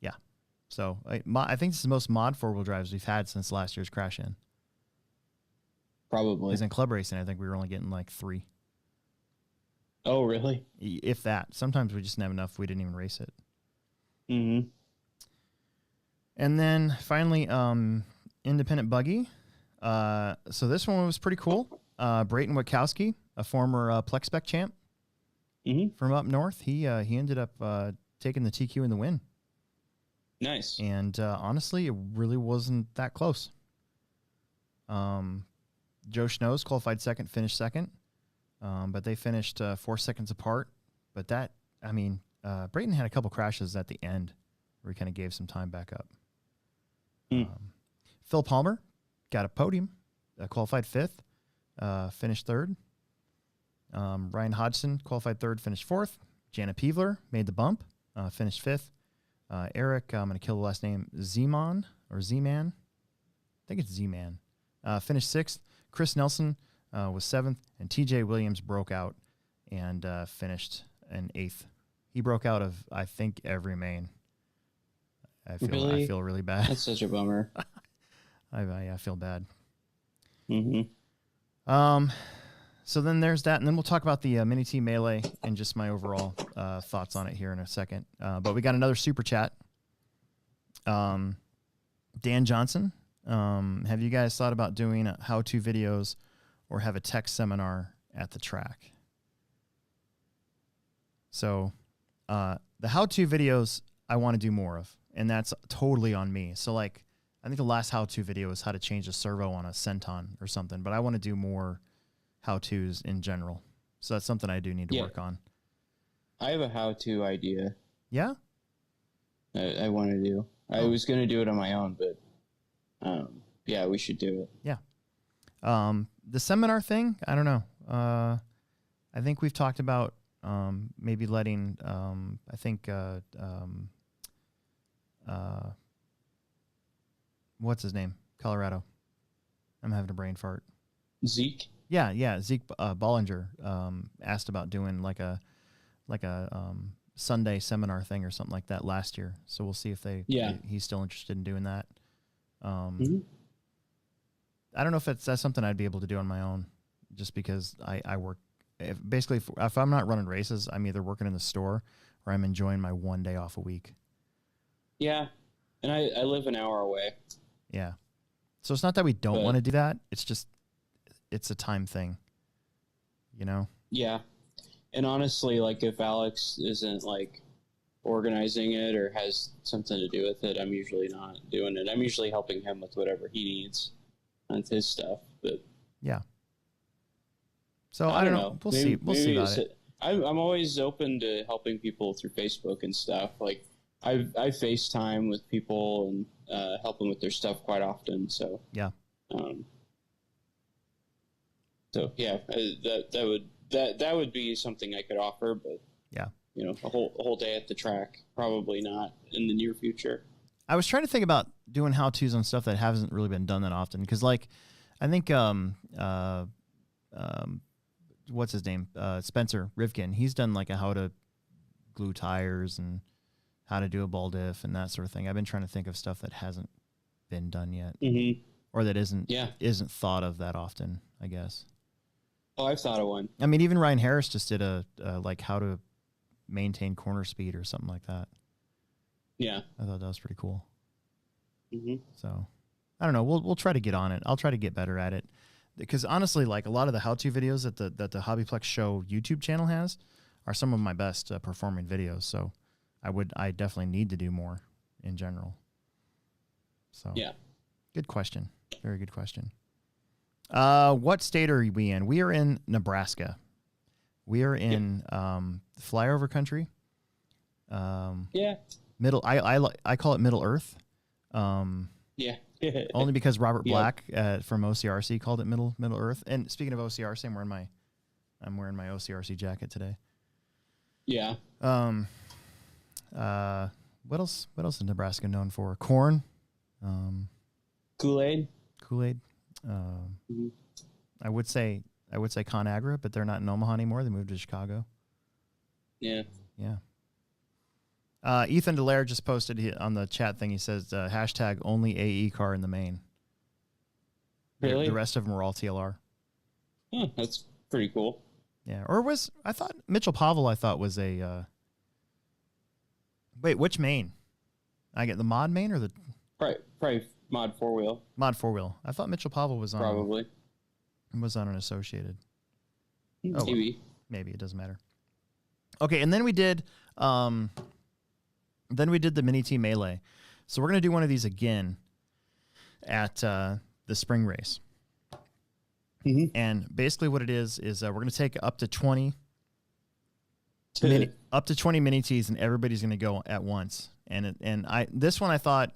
yeah. So I think this is the most mod four-wheel drives we've had since last year's crash in. Probably. Because in club racing, I think we were only getting like 3. Oh, really? If that. Sometimes we just didn't have enough. We didn't even race it. Mm-hmm. And then finally, independent buggy. So this one was pretty cool. Brayton Witkowski, a former Plex Spec champ from up north, he ended up taking the TQ in the win. Nice. And honestly, it really wasn't that close. Joe Schnoes qualified second, finished second. But they finished 4 seconds apart. But that, I mean, Brayton had a couple crashes at the end where he kind of gave some time back up. Phil Palmer got a podium, qualified fifth, finished third. Ryan Hodgson qualified third, finished fourth. Jana Peevler made the bump, finished fifth. Eric, I'm going to kill the last name, Z-Man or Z-Man. I think it's Z-Man. Finished 6th. Chris Nelson was 7th, and TJ Williams broke out and finished in 8th. He broke out of, I think, every main. I feel really bad. That's such a bummer. I feel bad. Mm-hmm. So then there's that, and then we'll talk about the Mini T Melee and just my overall thoughts on it here in a second. But we got another super chat. Dan Johnson, have you guys thought about doing how-to videos or have a tech seminar at the track? So the how-to videos I want to do more of, and that's totally on me. So like, I think the last how-to video was how to change a servo on a Centon or something, but I want to do more how-tos in general. So that's something I do need to work on. I have a how-to idea. Yeah? I want to do. I was going to do it on my own, but yeah, we should do it. Yeah. The seminar thing, I don't know. I think we've talked about maybe letting, I think, what's his name? Colorado. I'm having a brain fart. Zeke? Yeah. Zeke Bollinger asked about doing like a Sunday seminar thing or something like that last year. So we'll see if he's still interested in doing that. I don't know if that's something I'd be able to do on my own, just because I work. If I'm not running races, I'm either working in the store or I'm enjoying my one day off a week. Yeah, and I live an hour away. Yeah. So it's not that we don't want to do that. It's just, it's a time thing, you know? Yeah. And honestly, like if Alex isn't like organizing it or has something to do with it, I'm usually not doing it. I'm usually helping him with whatever he needs on his stuff. But yeah. So I don't know. We'll see. We'll see about it. I'm always open to helping people through Facebook and stuff. Like I FaceTime with people and help them with their stuff quite often. So yeah. So yeah, that would be something I could offer, but yeah, you know, a whole day at the track, probably not in the near future. I was trying to think about doing how-tos on stuff that hasn't really been done that often, because like I think what's his name, Spencer Rivkin, he's done like a how to glue tires and how to do a ball diff and that sort of thing. I've been trying to think of stuff that hasn't been done yet, or that isn't thought of that often, I guess. Oh, I've thought of one. I mean, even Ryan Harris just did a like how to maintain corner speed or something like that. Yeah, I thought that was pretty cool. So I don't know. We'll try to get on it. I'll try to get better at it, because honestly, like a lot of the how-to videos that the Hobbyplex Show YouTube channel has are some of my best performing videos. So I definitely need to do more in general. So yeah, good question. Very good question. What state are we in? We are in Nebraska. We are in flyover country. Yeah. Middle. I call it Middle Earth. Yeah. Only because Robert Black from OCRC called it Middle Earth. And speaking of OCRC, I'm wearing my OCRC jacket today. Yeah. What else is Nebraska known for? Corn. Kool-Aid. I would say ConAgra, but they're not in Omaha anymore. They moved to Chicago. Yeah. Ethan Delaire just posted on the chat thing. He says hashtag only AE car in the main. Really? The rest of them are all TLR. That's pretty cool. Yeah. Or I thought Mitchell Pavel was a wait, which main? I get the mod main or the probably mod 4-wheel. Mod 4-wheel. I thought Mitchell Pavel was on an associated. Maybe. Well, maybe it doesn't matter. Okay, and then we did the Mini T Melee. So we're gonna do one of these again at the spring race. And basically what it is we're gonna take up to 20 Mini Ts, and everybody's gonna go at once. And this one I thought,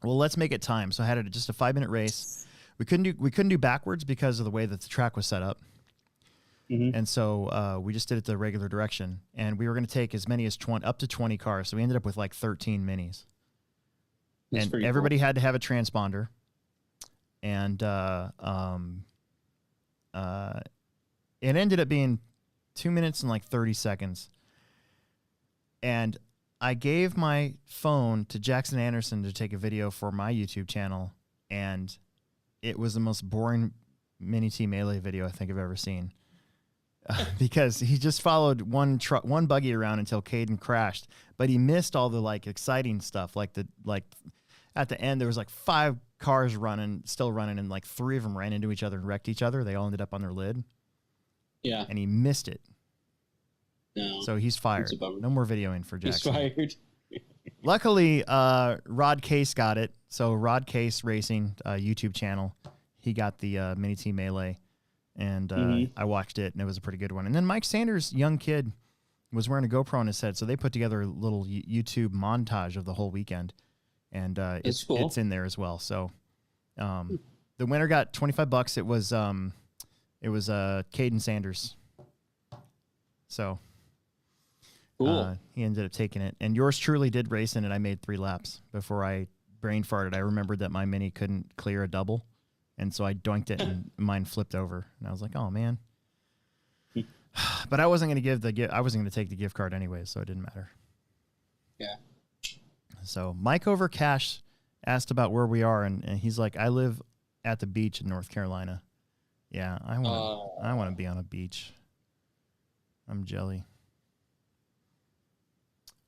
well, let's make it time. So I had just a 5-minute race. We couldn't do backwards because of the way that the track was set up. And so we just did it the regular direction, and we were going to take as many as up to 20 cars. So we ended up with like 13 minis. That's and everybody had to have a transponder. And it ended up being 2 minutes and like 30 seconds. And I gave my phone to Jackson Anderson to take a video for my YouTube channel, and it was the most boring Mini T Melee video I think I've ever seen. Because he just followed one buggy around until Caden crashed, but he missed all the like exciting stuff. Like at the end, there was like 5 cars still running, and like 3 of them ran into each other and wrecked each other. They all ended up on their lid. Yeah, and he missed it. No, so he's fired. No more videoing for Jackson. He's fired. Luckily, Rod Case got it. So Rod Case Racing YouTube channel, he got the Mini T Melee. And I watched it, and it was a pretty good one. And then Mike Sanders, young kid, was wearing a GoPro on his head, so they put together a little YouTube montage of the whole weekend, and it's cool. It's in there as well. So the winner got $25. It was Caden Sanders. So cool. He ended up taking it, and yours truly did race in it. I made 3 laps before I brain farted. I remembered that my Mini couldn't clear a double. And so I doinked it, and mine flipped over. And I was like, "Oh man!" But I wasn't going to I wasn't going to take the gift card anyway, so it didn't matter. Yeah. So Mike Over Cash asked about where we are, and he's like, "I live at the beach in North Carolina." Yeah, I want to be on a beach. I'm jelly.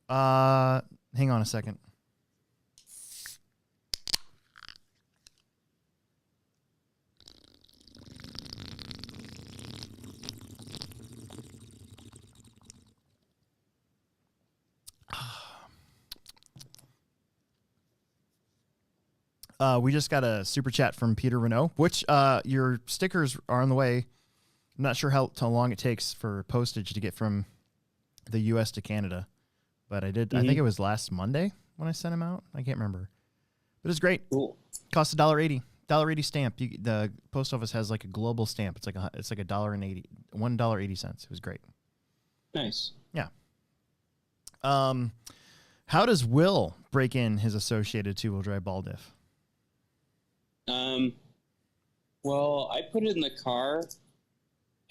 Hang on a second. We just got a super chat from Peter Renault, which your stickers are on the way. I'm not sure how long it takes for postage to get from the U.S. to Canada, but I did. I think it was last Monday when I sent them out. I can't remember, but it's great. Cool. Cost $1.80 stamp. The post office has like a global stamp. It's like $1.80. It was great. Nice. Yeah. How does Will break in his associated 2-wheel drive ball diff? Well, I put it in the car,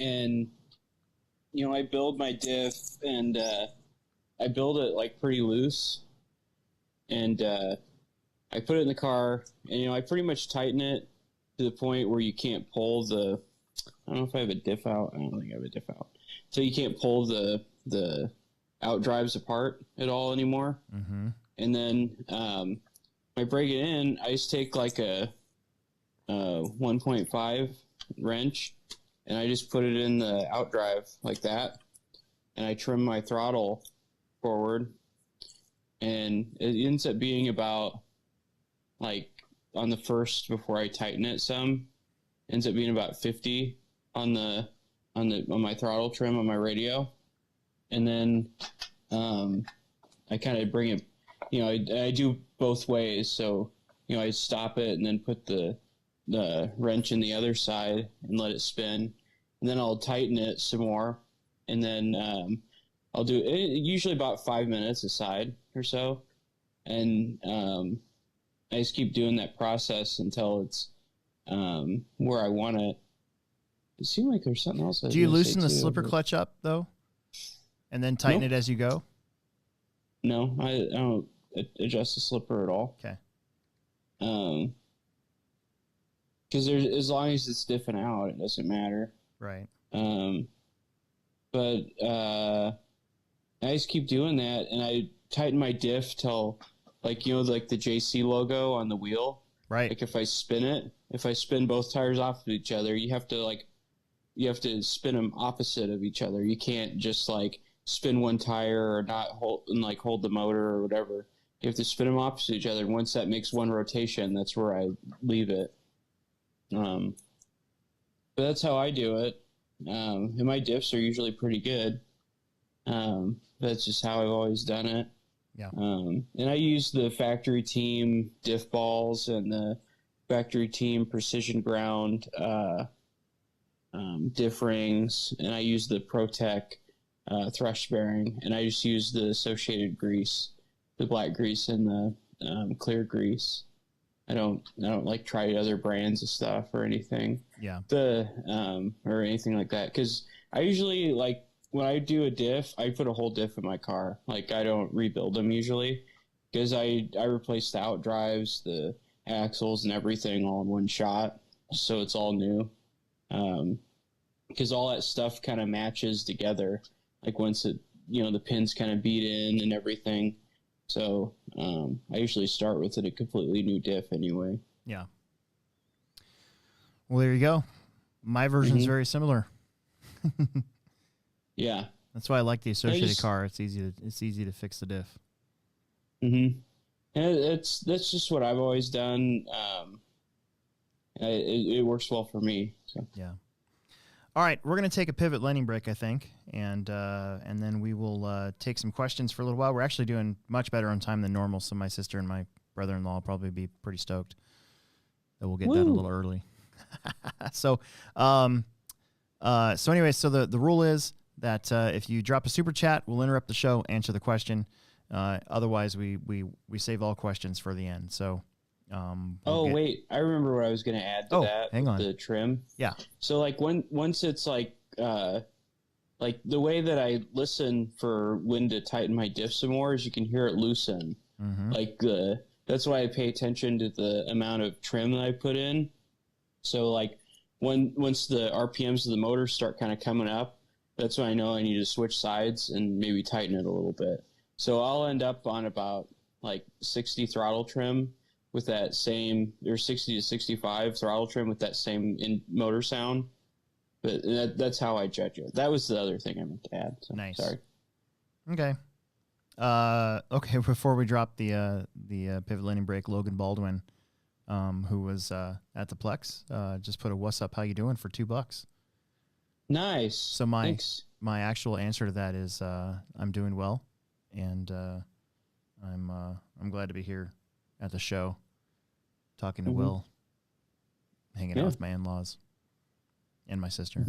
and I build my diff, and I build it like pretty loose, and I put it in the car, and I pretty much tighten it to the point where you can't pull the. I don't know if I have a diff out. I don't think I have a diff out, so you can't pull the out drives apart at all anymore. Mm-hmm. And then I break it in. I just take like a 1.5 wrench, and I just put it in the outdrive like that, and I trim my throttle forward, and it ends up being about like on the first before I tighten it some, ends up being about 50 on my throttle trim on my radio, and then I kind of bring it, I do both ways, so I stop it and then put the wrench in the other side and let it spin, and then I'll tighten it some more, and then I'll do it usually about 5 minutes a side or so, and I just keep doing that process until it's where I want it. It seemed like there's something else. Do you loosen the slipper clutch up though, and then tighten it as you go? No, I don't adjust the slipper at all. Okay. Because there's, as long as it's diffing out, it doesn't matter. Right. But I just keep doing that, and I tighten my diff till, like like the JC logo on the wheel. Right. Like if I spin both tires off of each other, you have to spin them opposite of each other. You can't just like spin one tire or not hold the motor or whatever. You have to spin them opposite each other. Once that makes one rotation, that's where I leave it. But that's how I do it. And my diffs are usually pretty good. That's just how I've always done it. Yeah. And I use the factory team diff balls and the factory team precision ground diff rings, and I use the ProTech thrush bearing, and I just use the associated grease, the black grease and the clear grease. I don't like try other brands of stuff or anything. Yeah. Or anything like that, because I usually, like, when I do a diff, I put a whole diff in my car. Like, I don't rebuild them usually, because I replace the out drives, the axles, and everything all in one shot, so it's all new. Because all that stuff kind of matches together. Like, once the pins kind of beat in and everything. So I usually start with a completely new diff anyway. Yeah. Well, there you go. My version is very similar. Yeah. That's why I like the associated car. It's easy to fix the diff. Mm-hmm. And that's just what I've always done. It works well for me. So. Yeah. All right, we're going to take a pivot landing break, I think, and then we will take some questions for a little while. We're actually doing much better on time than normal, so my sister and my brother-in-law will probably be pretty stoked that we'll get done a little early. So anyway, so the rule is that if you drop a super chat, we'll interrupt the show, answer the question. Otherwise, we save all questions for the end. So. Wait, I remember what I was going to add to that. Hang on. The trim. Yeah. So, like, once it's like the way that I listen for when to tighten my diff some more is you can hear it loosen. Mm-hmm. Like, that's why I pay attention to the amount of trim that I put in. So, like, once the RPMs of the motor start kind of coming up, that's when I know I need to switch sides and maybe tighten it a little bit. So I'll end up on about like 60 throttle trim with that same, or 60 to 65 throttle trim with that same motor sound. But that's how I judge it. That was the other thing I meant to add. So, nice. Sorry. Okay. Okay. Before we drop the pivot landing brake, Logan Baldwin, who was at the Plex, just put a "What's up? How you doing?" for $2. Nice. So my actual answer to that is I'm doing well, and I'm glad to be here at the show, talking to Will, hanging out with my in-laws and my sister.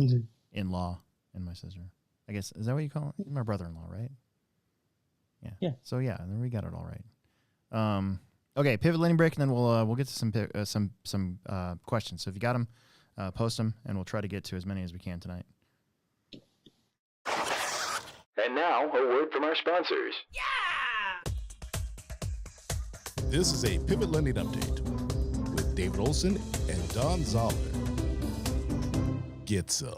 In-law and my sister. I guess, is that what you call it? My brother-in-law, right? Yeah. So yeah, then we got it all right. Okay, pivot landing break, and then we'll get to some questions. So if you got them, post them, and we'll try to get to as many as we can tonight. And now, a word from our sponsors. Yeah! This is a Pivot Lending Update with David Olson and Don Zoller. Get some.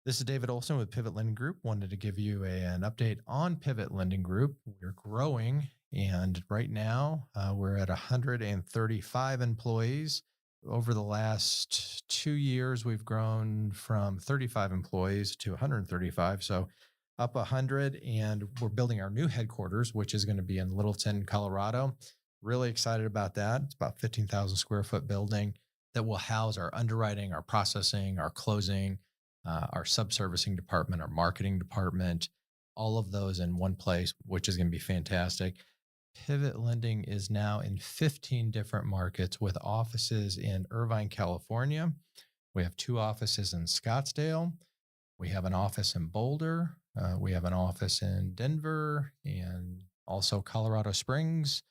This is David Olson with Pivot Lending Group. Wanted to give you an update on Pivot Lending Group. We're growing, and right now we're at 135 employees. Over the last 2 years, we've grown from 35 employees to 135. So up 100, and we're building our new headquarters, which is going to be in Littleton, Colorado. Really excited about that. It's about 15,000 square foot building that will house our underwriting, our processing, our closing, our subservicing department, our marketing department, all of those in one place, which is going to be fantastic. Pivot Lending is now in 15 different markets with offices in Irvine, California. We have 2 offices in Scottsdale. We have an office in Boulder. We have an office in Denver and also Colorado Springs,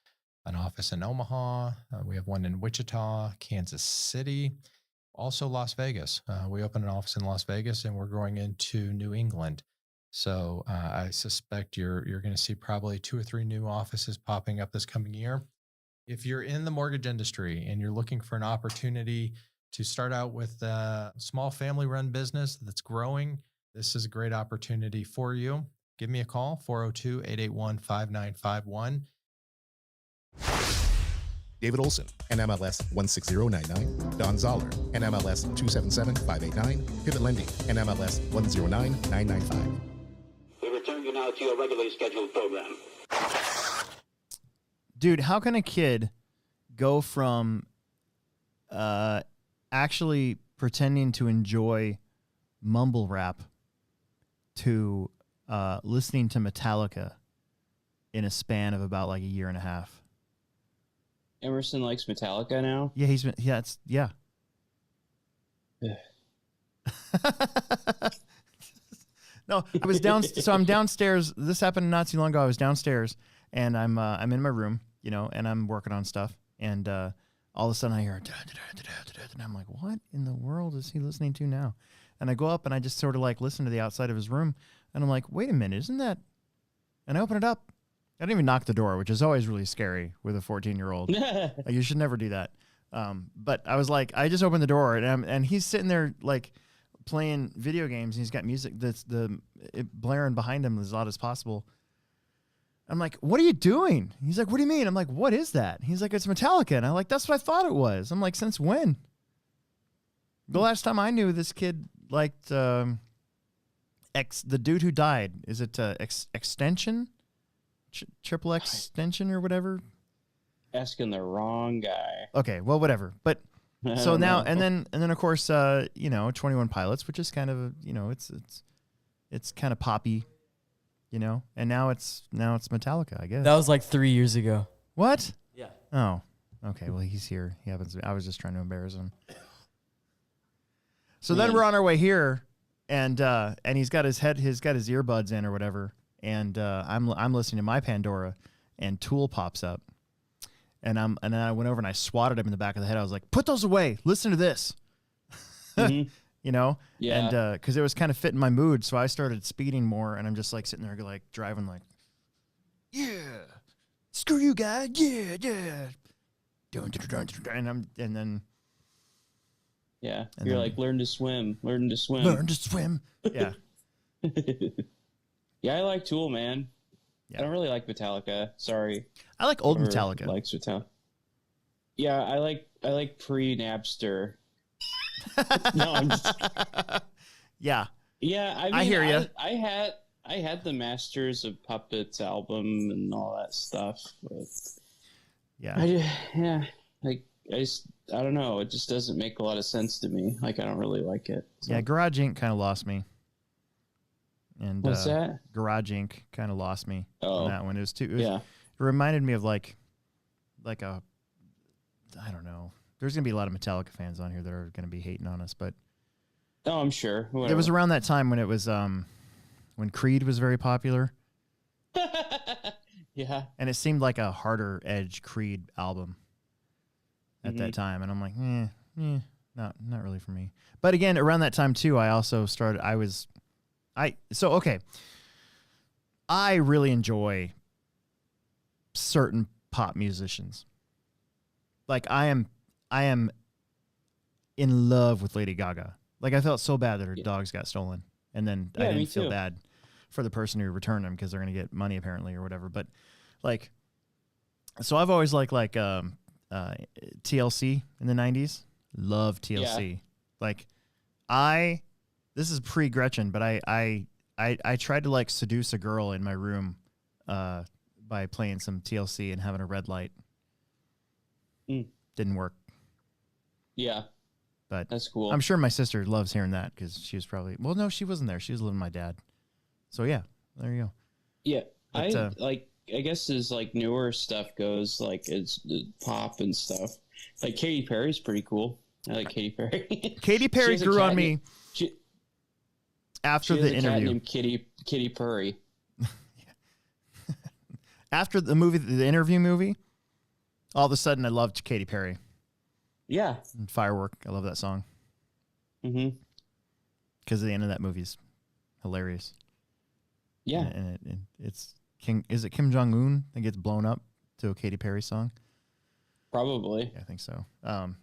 an office in Omaha. We have one in Wichita, Kansas City, also Las Vegas. We opened an office in Las Vegas, and we're growing into New England. So I suspect you're going to see probably 2 or 3 new offices popping up this coming year. If you're in the mortgage industry and you're looking for an opportunity to start out with a small family-run business that's growing, this is a great opportunity for you. Give me a call, 402-881-5951. David Olson, NMLS 16099. Don Zoller, NMLS 277589. Pivot Lending, NMLS 109995. We return you now to your regularly scheduled program. Dude, how can a kid go from actually pretending to enjoy mumble rap to listening to Metallica in a span of about like a year and a half? Emerson likes Metallica now? Yeah, yeah. No, I was down. So I'm downstairs. This happened not too long ago. I was downstairs, and I'm in my room, and I'm working on stuff, and all of a sudden I hear, and I'm like, what in the world is he listening to now? And I go up and I just sort of like listen to the outside of his room, and I'm like, wait a minute, isn't that? And I open it up. I didn't even knock the door, which is always really scary with a 14-year-old. Like, you should never do that. But I was like, I just opened the door, and he's sitting there like playing video games, and he's got music that's blaring behind him as loud as possible. I'm like, what are you doing? He's like, what do you mean? I'm like, what is that? He's like, it's Metallica. And I'm like, that's what I thought it was. I'm like, since when? The last time I knew this kid liked the dude who died. Is it Extension? Triple Extension or whatever? Asking the wrong guy. Okay, well, whatever. But so now, and then of course, 21 Pilots, which is kind of, it's kind of poppy, and now it's Metallica, I guess. That was like 3 years ago. What? Yeah. Oh, okay. Well, he's here. He happens. I was just trying to embarrass him. So then we're on our way here, and he's got his earbuds in or whatever, and I'm listening to my Pandora, and Tool pops up. And then I went over and I swatted him in the back of the head. I was like, put those away. Listen to this. Mm-hmm. Yeah. And because it was kind of fitting my mood. So I started speeding more, and I'm just like sitting there like driving like, yeah, screw you guy. Yeah, yeah. And then. Yeah. And You're then, like, learn to swim. Yeah. Yeah, I like Tool, man. Yeah. I don't really like Metallica. Sorry. I like old Metallica. Likes Metallica. Yeah, I like pre-Napster. No, I'm just... Yeah. Yeah, I mean, I hear you. I had the Masters of Puppets album and all that stuff. But Yeah. I don't know. It just doesn't make a lot of sense to me. Like, I don't really like it. So. Yeah, Garage Inc. kind of lost me. And what's that? Garage Inc. kind of lost me on that one. It reminded me of like a, I don't know. There's gonna be a lot of Metallica fans on here that are gonna be hating on us, but I'm sure. Whatever. It was around that time when it was when Creed was very popular. Yeah. And it seemed like a harder edge Creed album at that time, and I'm like, not really for me. But again, around that time too, I also started. I really enjoy certain pop musicians. Like I am in love with Lady Gaga. Like I felt so bad that her dogs got stolen, and then I didn't feel bad for the person who returned them because they're going to get money apparently or whatever. But like, so I've always liked TLC in the 90s. Love TLC. Yeah. Like this is pre-Gretchen, but I tried to like seduce a girl in my room by playing some TLC and having a red light. Didn't work. Yeah. But that's cool. I'm sure my sister loves hearing that because she was probably, well, no, she wasn't there. She was living with my dad. So yeah, there you go. Yeah. But, I guess as like newer stuff goes, like it's pop and stuff. Like Katy Perry's pretty cool. I like Katy Perry. Katy Perry grew on me after the interview. Cat named Kitty Purry. After the movie, the interview movie, all of a sudden I loved Katy Perry. Yeah. And Firework. I love that song. Mm-hmm. Because the end of that movie is hilarious. Yeah. And it's is it Kim Jong-un that gets blown up to a Katy Perry song? Probably. Yeah, I think so.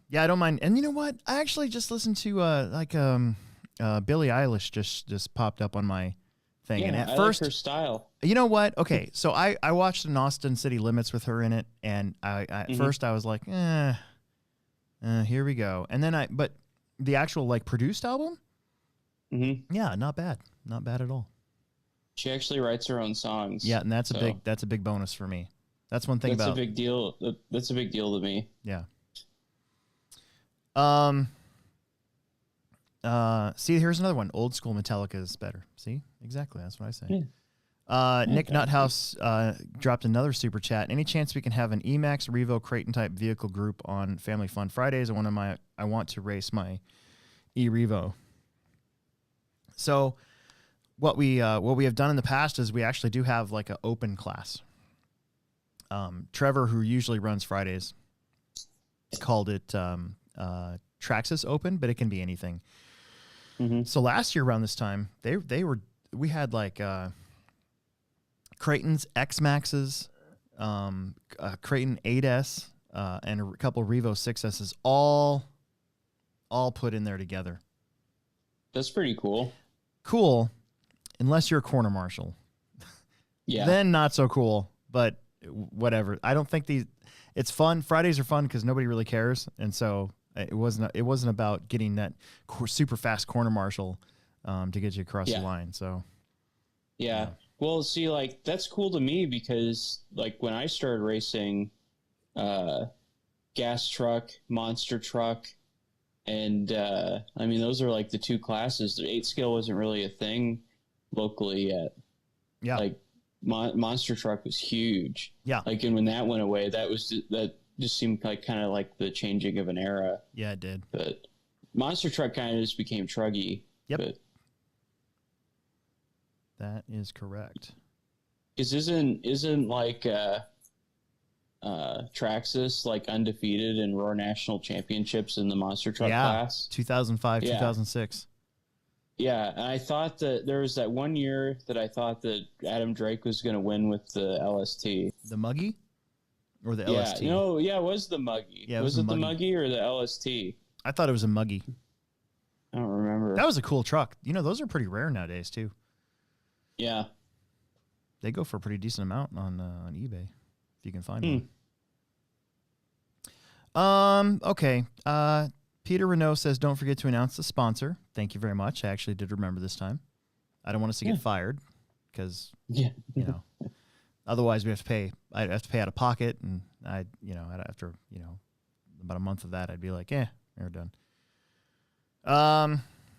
Yeah, I don't mind. And you know what? I actually just listened to Billie Eilish just popped up on my thing. Yeah, and at I first, like her style. You know what? Okay, so I watched an Austin City Limits with her in it, and at first I was like, here we go. And then but the actual like produced album, yeah, not bad at all. She actually writes her own songs. Yeah, and that's a big bonus for me. That's one thing that's a big deal. That's a big deal to me. Yeah. See, here's another one. Old school Metallica is better. See, exactly. That's what I say. Yeah. Nick Nuthouse dropped another super chat. Any chance we can have an Emax Revo Creighton type vehicle group on Family Fun Fridays? I want to race my e-Revo. So what we have done in the past is we actually do have like an open class. Trevor, who usually runs Fridays, called it Traxxas Open, but it can be anything. Mm-hmm. So last year around this time, we had like Creighton's X Maxes, Creighton 8S, and a couple Revo 6S's all put in there together. That's pretty cool. Cool, unless you're a corner marshal. Yeah. Then not so cool, but whatever. I don't think it's fun. Fridays are fun because nobody really cares, and so it wasn't about getting that super fast corner marshal to get you across the line. So yeah. Well, see, like that's cool to me because like when I started racing, gas truck, monster truck, and I mean those are like the two classes. The 8 scale wasn't really a thing locally yet. Yeah. Like monster truck was huge. Yeah. Like, and when that went away, that just seemed like kind of like the changing of an era. Yeah, it did. But monster truck kind of just became truggy. Yep. But that is correct. Because isn't like Traxxas like undefeated in Roar National Championships in the monster truck class? 2005, 2006. Yeah, and I thought that there was that one year that I thought that Adam Drake was going to win with the LST. The Muggy? Or the LST? No, it was the Muggy. Yeah, was it the Muggy or the LST? I thought it was a Muggy. I don't remember. That was a cool truck. You know, those are pretty rare nowadays, too. Yeah. They go for a pretty decent amount on eBay, if you can find one. Okay. Peter Renault says, don't forget to announce the sponsor. Thank you very much. I actually did remember this time. I don't want us to get fired because, otherwise we have to pay. I'd have to pay out of pocket. And after, about a month of that, I'd be like, we're done.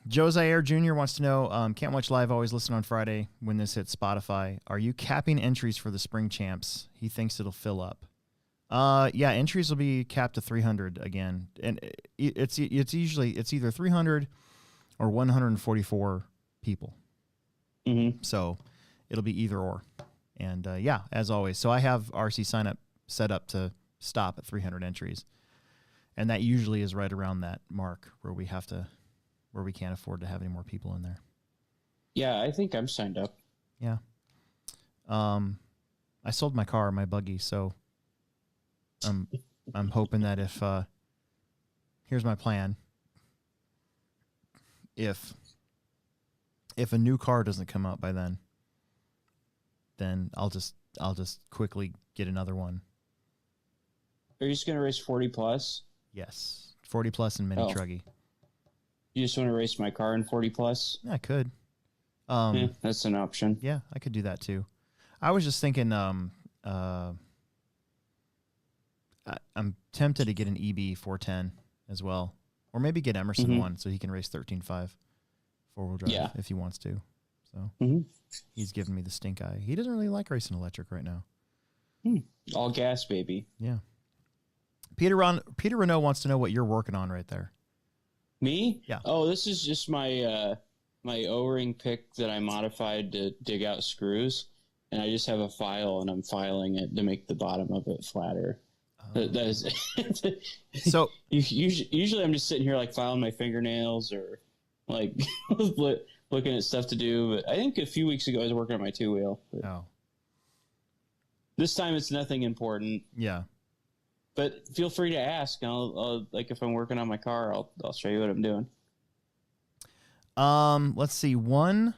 Joe Zaire Jr. wants to know, can't watch live, always listen on Friday when this hits Spotify. Are you capping entries for the spring champs? He thinks it'll fill up. Yeah, entries will be capped to 300 again, and it's either 300 or 144 people. Mm-hmm. So it'll be either or, and as always. So I have RC sign up set up to stop at 300 entries, and that usually is right around that mark where we can't afford to have any more people in there. Yeah, I think I'm signed up. Yeah. I sold my car, my buggy, so. I'm hoping that if here's my plan. If a new car doesn't come out by then I'll just quickly get another one. Are you just gonna race 40 plus? Yes, 40 plus and mini truggy. You just want to race my car in 40 plus? Yeah, I could. That's an option. Yeah, I could do that too. I was just thinking. I'm tempted to get an EB 410 as well, or maybe get Emerson one so he can race 13.5 4-wheel drive if he wants to. So he's giving me the stink eye. He doesn't really like racing electric right now. All gas, baby. Yeah. Peter Renault wants to know what you're working on right there. Me? Yeah. Oh, this is just my my O-ring pick that I modified to dig out screws, and I just have a file and I'm filing it to make the bottom of it flatter. That is so. Usually, I'm just sitting here like filing my fingernails or like looking at stuff to do. But I think a few weeks ago I was working on my 2-wheel. Oh. This time it's nothing important. Yeah. But feel free to ask. I'll like if I'm working on my car, I'll show you what I'm doing. Let's see. One,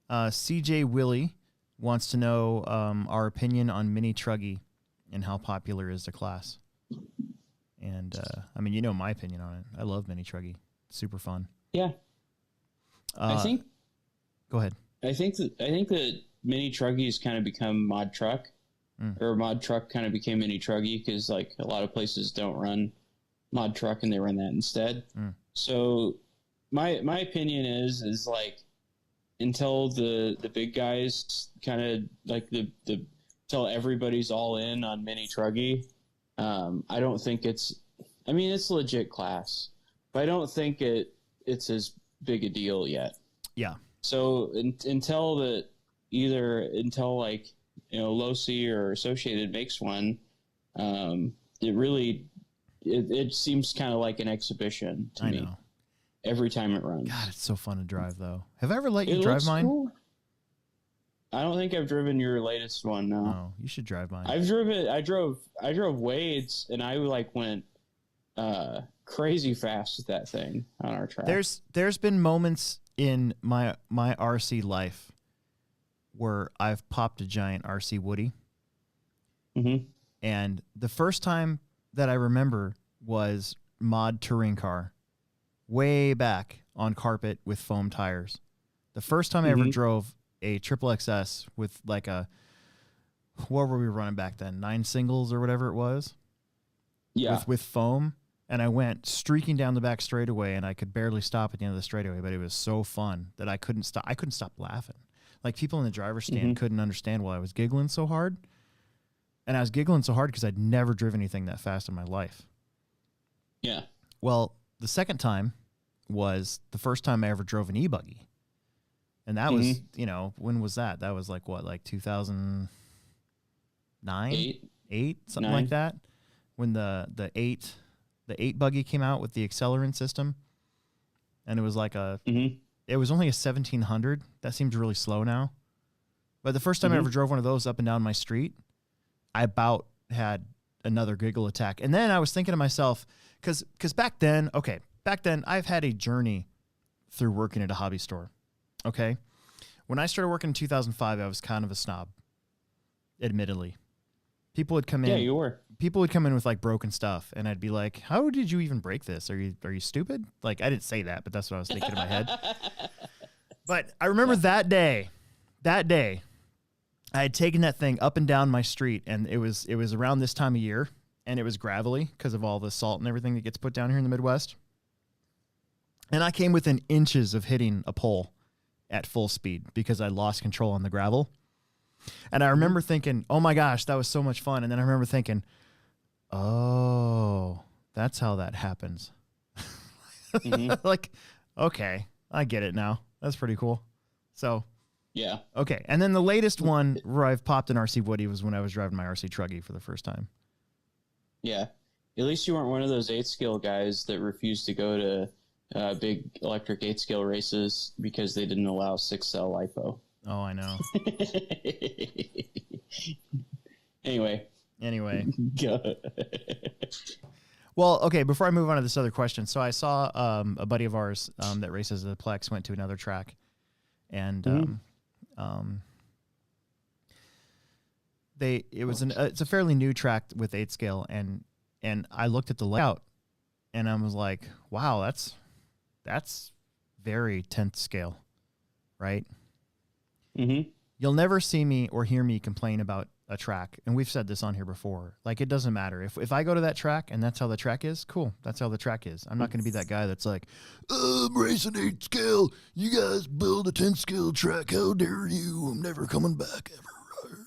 CJ Willie wants to know our opinion on Mini Truggy and how popular is the class. And I mean, you know my opinion on it. I love Mini Truggy. Super fun. Yeah. I think. Go ahead. I think that Mini Truggy's kind of become mod truck, or mod truck kind of became Mini Truggy because like a lot of places don't run mod truck and they run that instead. So my opinion is like until the big guys kind of like the until everybody's all in on Mini Truggy, I don't think it's a legit class, but I don't think it it's as big a deal yet. Yeah. So until like, Losi or Associated makes one, it seems kind of like an exhibition to me. Know. Every time it runs. God, it's so fun to drive though. Have I ever let you drive mine? Cool. I don't think I've driven your latest one. No. Oh, you should drive mine. I drove Wade's, and I like went crazy fast with that thing on our track. There's been moments in my RC life where I've popped a giant RC Woody. Mm-hmm. And the first time that I remember was mod touring car, way back on carpet with foam tires. The first time I ever drove a triple XS with like what were we running back then? 9 singles or whatever it was. Yeah. With foam. And I went streaking down the back straightaway, and I could barely stop at the end of the straightaway, but it was so fun that I couldn't stop. I couldn't stop laughing. Like people in the driver's stand couldn't understand why I was giggling so hard. And I was giggling so hard because I'd never driven anything that fast in my life. Yeah. Well, the second time was the first time I ever drove an e-buggy. And that was, when was that? That was like what, like 2009? 8? Something 9. like that. When the 8 buggy came out with the accelerant system. And it was like it was only a 1700. That seems really slow now. But the first time I ever drove one of those up and down my street, I about had another giggle attack. And then I was thinking to myself, because back then I've had a journey through working at a hobby store. Okay. When I started working in 2005, I was kind of a snob, admittedly. People would come in. Yeah, you were. People would come in with like broken stuff, and I'd be like, "How did you even break this? Are you stupid?" Like I didn't say that, but that's what I was thinking in my head. But I remember that day, I had taken that thing up and down my street, and it was around this time of year, and it was gravelly because of all the salt and everything that gets put down here in the Midwest. And I came within inches of hitting a pole at full speed because I lost control on the gravel. And I remember thinking, oh my gosh, that was so much fun. And then I remember thinking, oh, that's how that happens. Like, okay, I get it now. That's pretty cool. So, yeah. Okay. And then the latest one where I've popped an RC Woody was when I was driving my RC Truggy for the first time. Yeah. At least you weren't one of those 8-scale guys that refused to go to big electric 8-scale races because they didn't allow 6-cell LiPo. Oh, I know. Anyway. Well, okay, before I move on to this other question, so I saw a buddy of ours that races at the Plex went to another track, and it's a fairly new track with 8-scale, and I looked at the layout, and I was like, wow, that's very 10th scale, right? Mm-hmm. You'll never see me or hear me complain about a track, and we've said this on here before. Like, it doesn't matter. If I go to that track and that's how the track is, cool. That's how the track is. I'm not going to be that guy that's like, I'm racing 8-scale. You guys build a 10-scale track. How dare you? I'm never coming back ever.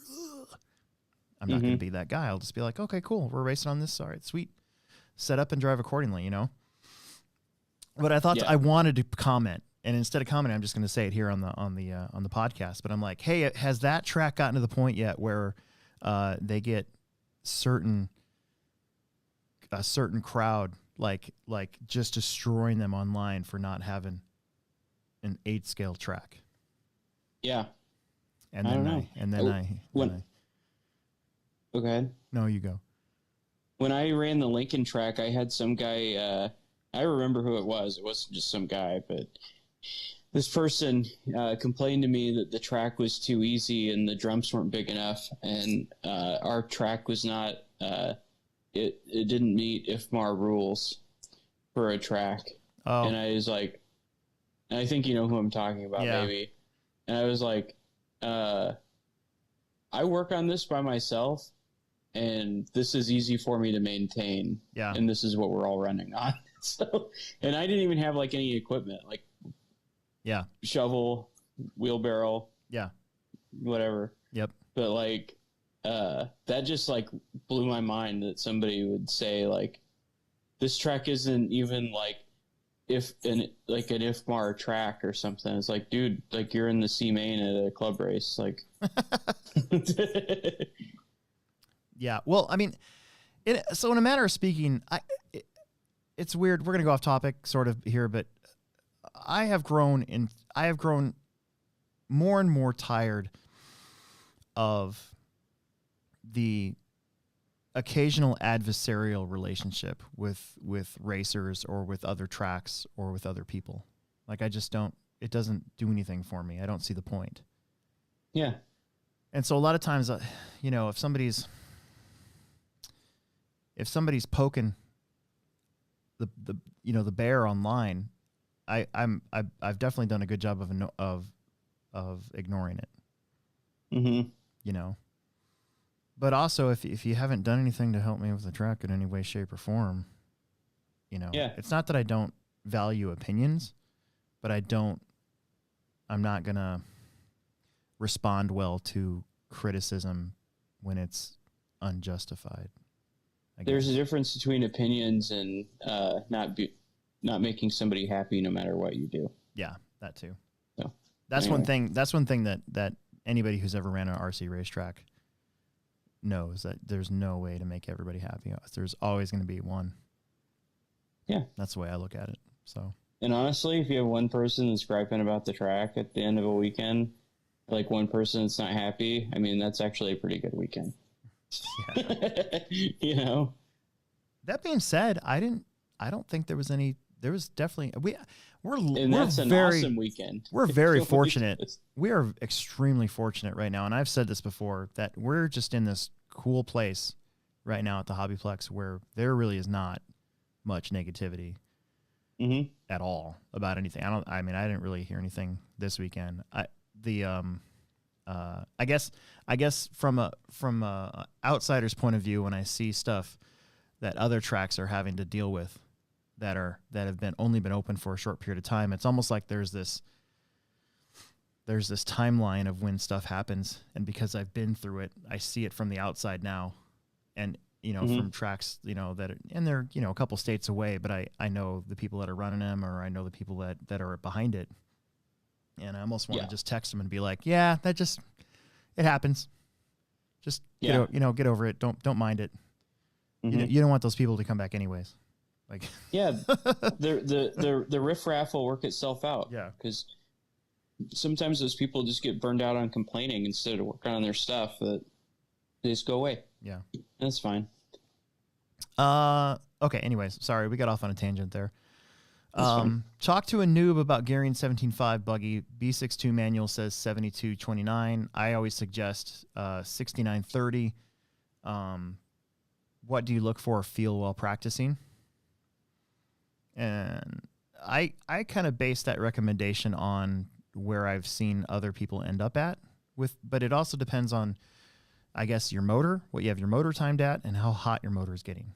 I'm not going to be that guy. I'll just be like, okay, cool. We're racing on this. All right, sweet. Set up and drive accordingly, you know? But I thought I wanted to comment. And instead of commenting, I'm just going to say it here on the podcast. But I'm like, hey, has that track gotten to the point yet where they get a certain crowd like just destroying them online for not having an 8-scale track? Yeah. And then Go ahead. No, you go. When I ran the Lincoln track, I had some guy. I remember who it was. It wasn't just some guy, but this person complained to me that the track was too easy and the jumps weren't big enough, and our track was not. It didn't meet IFMAR rules for a track. Oh. And I was like, I think you know who I'm talking about, maybe. And I was like, I work on this by myself, and this is easy for me to maintain. Yeah. And this is what we're all running on. So, and I didn't even have like any equipment, like shovel, wheelbarrow, whatever. Yep. But like, that just like blew my mind that somebody would say like, this track isn't even like an IFMAR track or something. It's like, dude, like you're in the C main at a club race. Like, yeah. Well, I mean, so in a matter of speaking, it's weird. We're going to go off topic sort of here, but I have grown more and more tired of the occasional adversarial relationship with racers or with other tracks or with other people. Like it doesn't do anything for me. I don't see the point. Yeah. And so a lot of times, if somebody's poking the bear online, I've definitely done a good job of ignoring it. Mm-hmm. But also, if you haven't done anything to help me with the track in any way, shape, or form, it's not that I don't value opinions, but I'm not going to respond well to criticism when it's unjustified. There's a difference between opinions and not making somebody happy no matter what you do. Yeah, that too. So, that's anyway. One thing that anybody who's ever ran an RC racetrack knows, that there's no way to make everybody happy. There's always going to be one. Yeah. That's the way I look at it. So. And honestly, if you have one person that's griping about the track at the end of a weekend, like one person that's not happy, I mean, that's actually a pretty good weekend. Yeah. That being said, I don't think there was definitely that's an awesome weekend. We're very fortunate. We are extremely fortunate right now. And I've said this before, that we're just in this cool place right now at the Hobbyplex where there really is not much negativity at all about anything. I didn't really hear anything this weekend. I guess from a outsider's point of view, when I see stuff that other tracks are having to deal with that have only been open for a short period of time, it's almost like there's this timeline of when stuff happens, and because I've been through it, I see it from the outside now, and from tracks and they're a couple states away, but I know the people that are running them, or I know the people that are behind it. And I almost want to just text them and be like, yeah, it happens. Just, get over it. Don't mind it. You don't want those people to come back anyways. Like, yeah, the riffraff will work itself out. Yeah. Because sometimes those people just get burned out on complaining instead of working on their stuff, that they just go away. Yeah. That's fine. Okay. Anyways, sorry. We got off on a tangent there. Talk to a noob about gearing 17.5 buggy. B62 manual says 72.29. I always suggest 69.30. What do you look for or feel while practicing? And I kind of base that recommendation on where I've seen other people end up at but it also depends on, I guess, your motor, what you have your motor timed at, and how hot your motor is getting.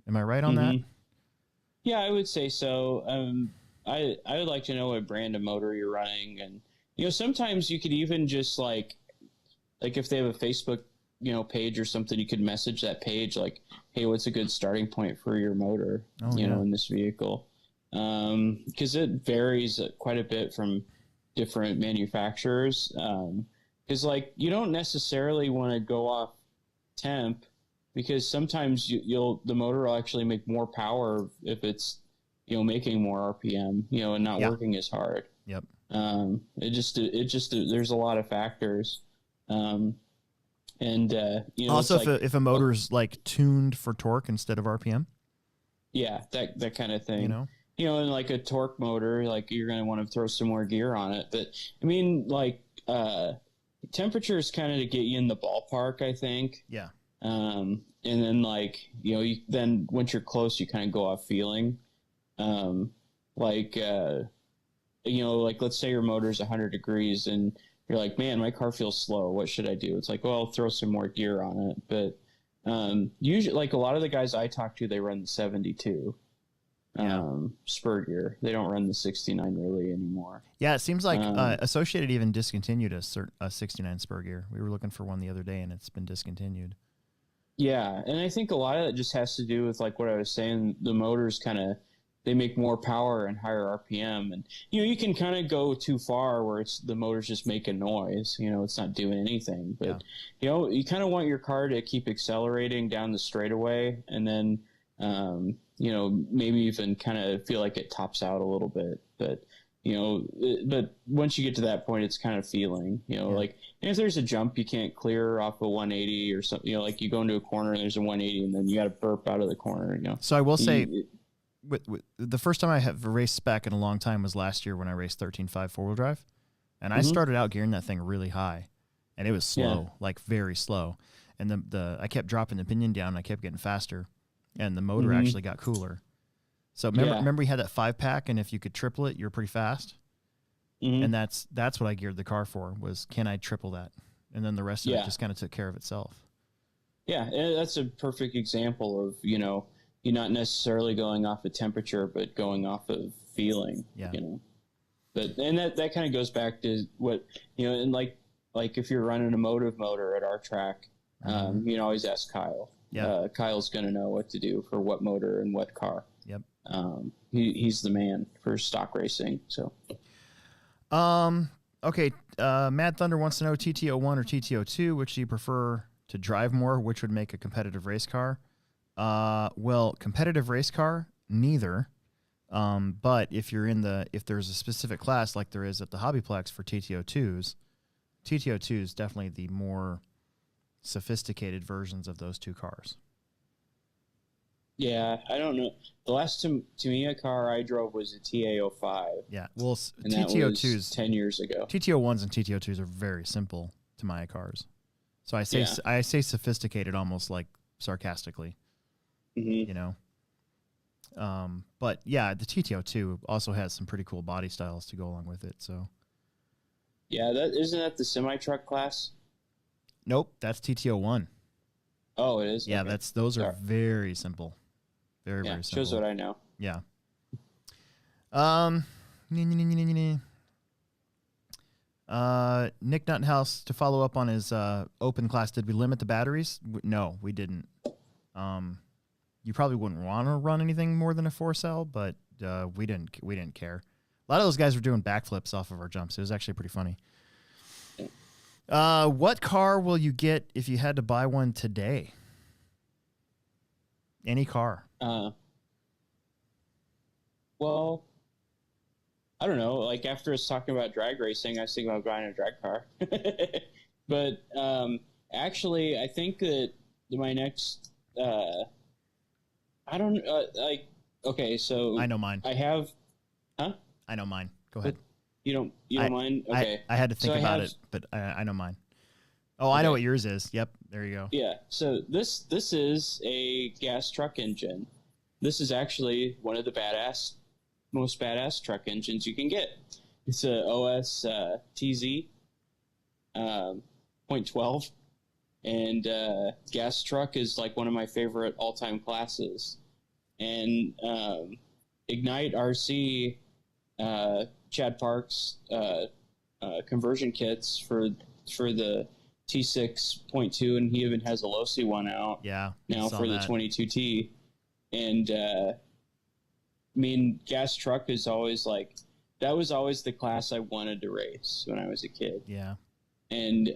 Am I right on that? Yeah, I would say so. I would like to know what brand of motor you're running, and sometimes you could even just like if they have a Facebook page or something, you could message that page like, hey, what's a good starting point for your motor in this vehicle, because it varies quite a bit from different manufacturers, because you don't necessarily want to go off temp, because sometimes the motor will actually make more power if it's making more RPM and not working as hard. Yep. It just there's a lot of factors, and also if a motor's tuned for torque instead of RPM. Yeah, that kind of thing. And like a torque motor, you're going to want to throw some more gear on it. But I mean, temperature is kind of to get you in the ballpark, I think. Yeah. And then then once you're close, you kind of go off feeling, let's say your motor's 100 degrees and you're like, man, my car feels slow. What should I do? It's like, well, I'll throw some more gear on it. But, usually a lot of the guys I talk to, they run the 72, spur gear. They don't run the 69 really anymore. Yeah. It seems like, Associated even discontinued a 69 spur gear. We were looking for one the other day and it's been discontinued. Yeah, and I think a lot of it just has to do with what I was saying. The motor's kind of they make more power and higher RPM, and you can kind of go too far where the motor's just making noise. It's not doing anything. But you kind of want your car to keep accelerating down the straightaway, and then maybe even kind of feel like it tops out a little bit. But but once you get to that point, it's kind of feeling. Like if there's a jump you can't clear off a 180 or something. Like you go into a corner and there's a 180, and then you got to burp out of the corner. So I will say. With the first time I have raced back in a long time was last year when I raced 13.5 4-wheel drive, and I started out gearing that thing really high, and it was slow, like very slow, and I kept dropping the pinion down, and I kept getting faster, and the motor actually got cooler. So remember we had that 5-pack, and if you could triple it, you're pretty fast, and that's what I geared the car for, was can I triple that, and then the rest of it just kind of took care of itself. Yeah, and that's a perfect example of you're not necessarily going off of temperature, but going off of feeling. But that kind of goes back to what and like if you're running a motive motor at our track, you can always ask Kyle. Kyle's going to know what to do for what motor and what car. Yep. He's the man for stock racing. So. Okay. Mad Thunder wants to know TT01 or TT02. Which do you prefer to drive more? Which would make a competitive race car? Well, competitive race car, neither. But if there's a specific class like there is at the Hobbyplex for TT02s, TT02 is definitely the more sophisticated versions of those two cars. Yeah, I don't know. The last Tamiya car I drove was a TA05. Yeah, well, and TT02s 10 years ago. TT01s and TT02s are very simple Tamiya cars. So I say sophisticated almost like sarcastically. But yeah, the TT02 also has some pretty cool body styles to go along with it. So yeah, isn't that the semi truck class? Nope, that's TT01. Oh, it is. Yeah, okay. Those are very simple, very simple. Shows what I know. Yeah. Nick Nuttenhouse, to follow up on his open class, did we limit the batteries? No, we didn't. You probably wouldn't want to run anything more than a 4-cell, but we didn't care. A lot of those guys were doing backflips off of our jumps. It was actually pretty funny. What car will you get if you had to buy one today? Any car. Well, I don't know. Like after us talking about drag racing, I was thinking about buying a drag car. But actually, I think that my next... I don't like. Okay, so I know mine. I have, huh? I know mine. Go ahead. You don't mind? Okay. I had to think about it, but I know mine. Oh, okay. I know what yours is. Yep, there you go. Yeah. So this is a gas truck engine. This is actually one of the most badass truck engines you can get. It's a OS TZ 0.12. And gas truck is like one of my favorite all-time classes. And Ignite RC, Chad Parks conversion kits for the T6.2, and he even has a Losi one out. Yeah, now for the 22T. And I mean, gas truck is always like, that was always the class I wanted to race when I was a kid. Yeah. And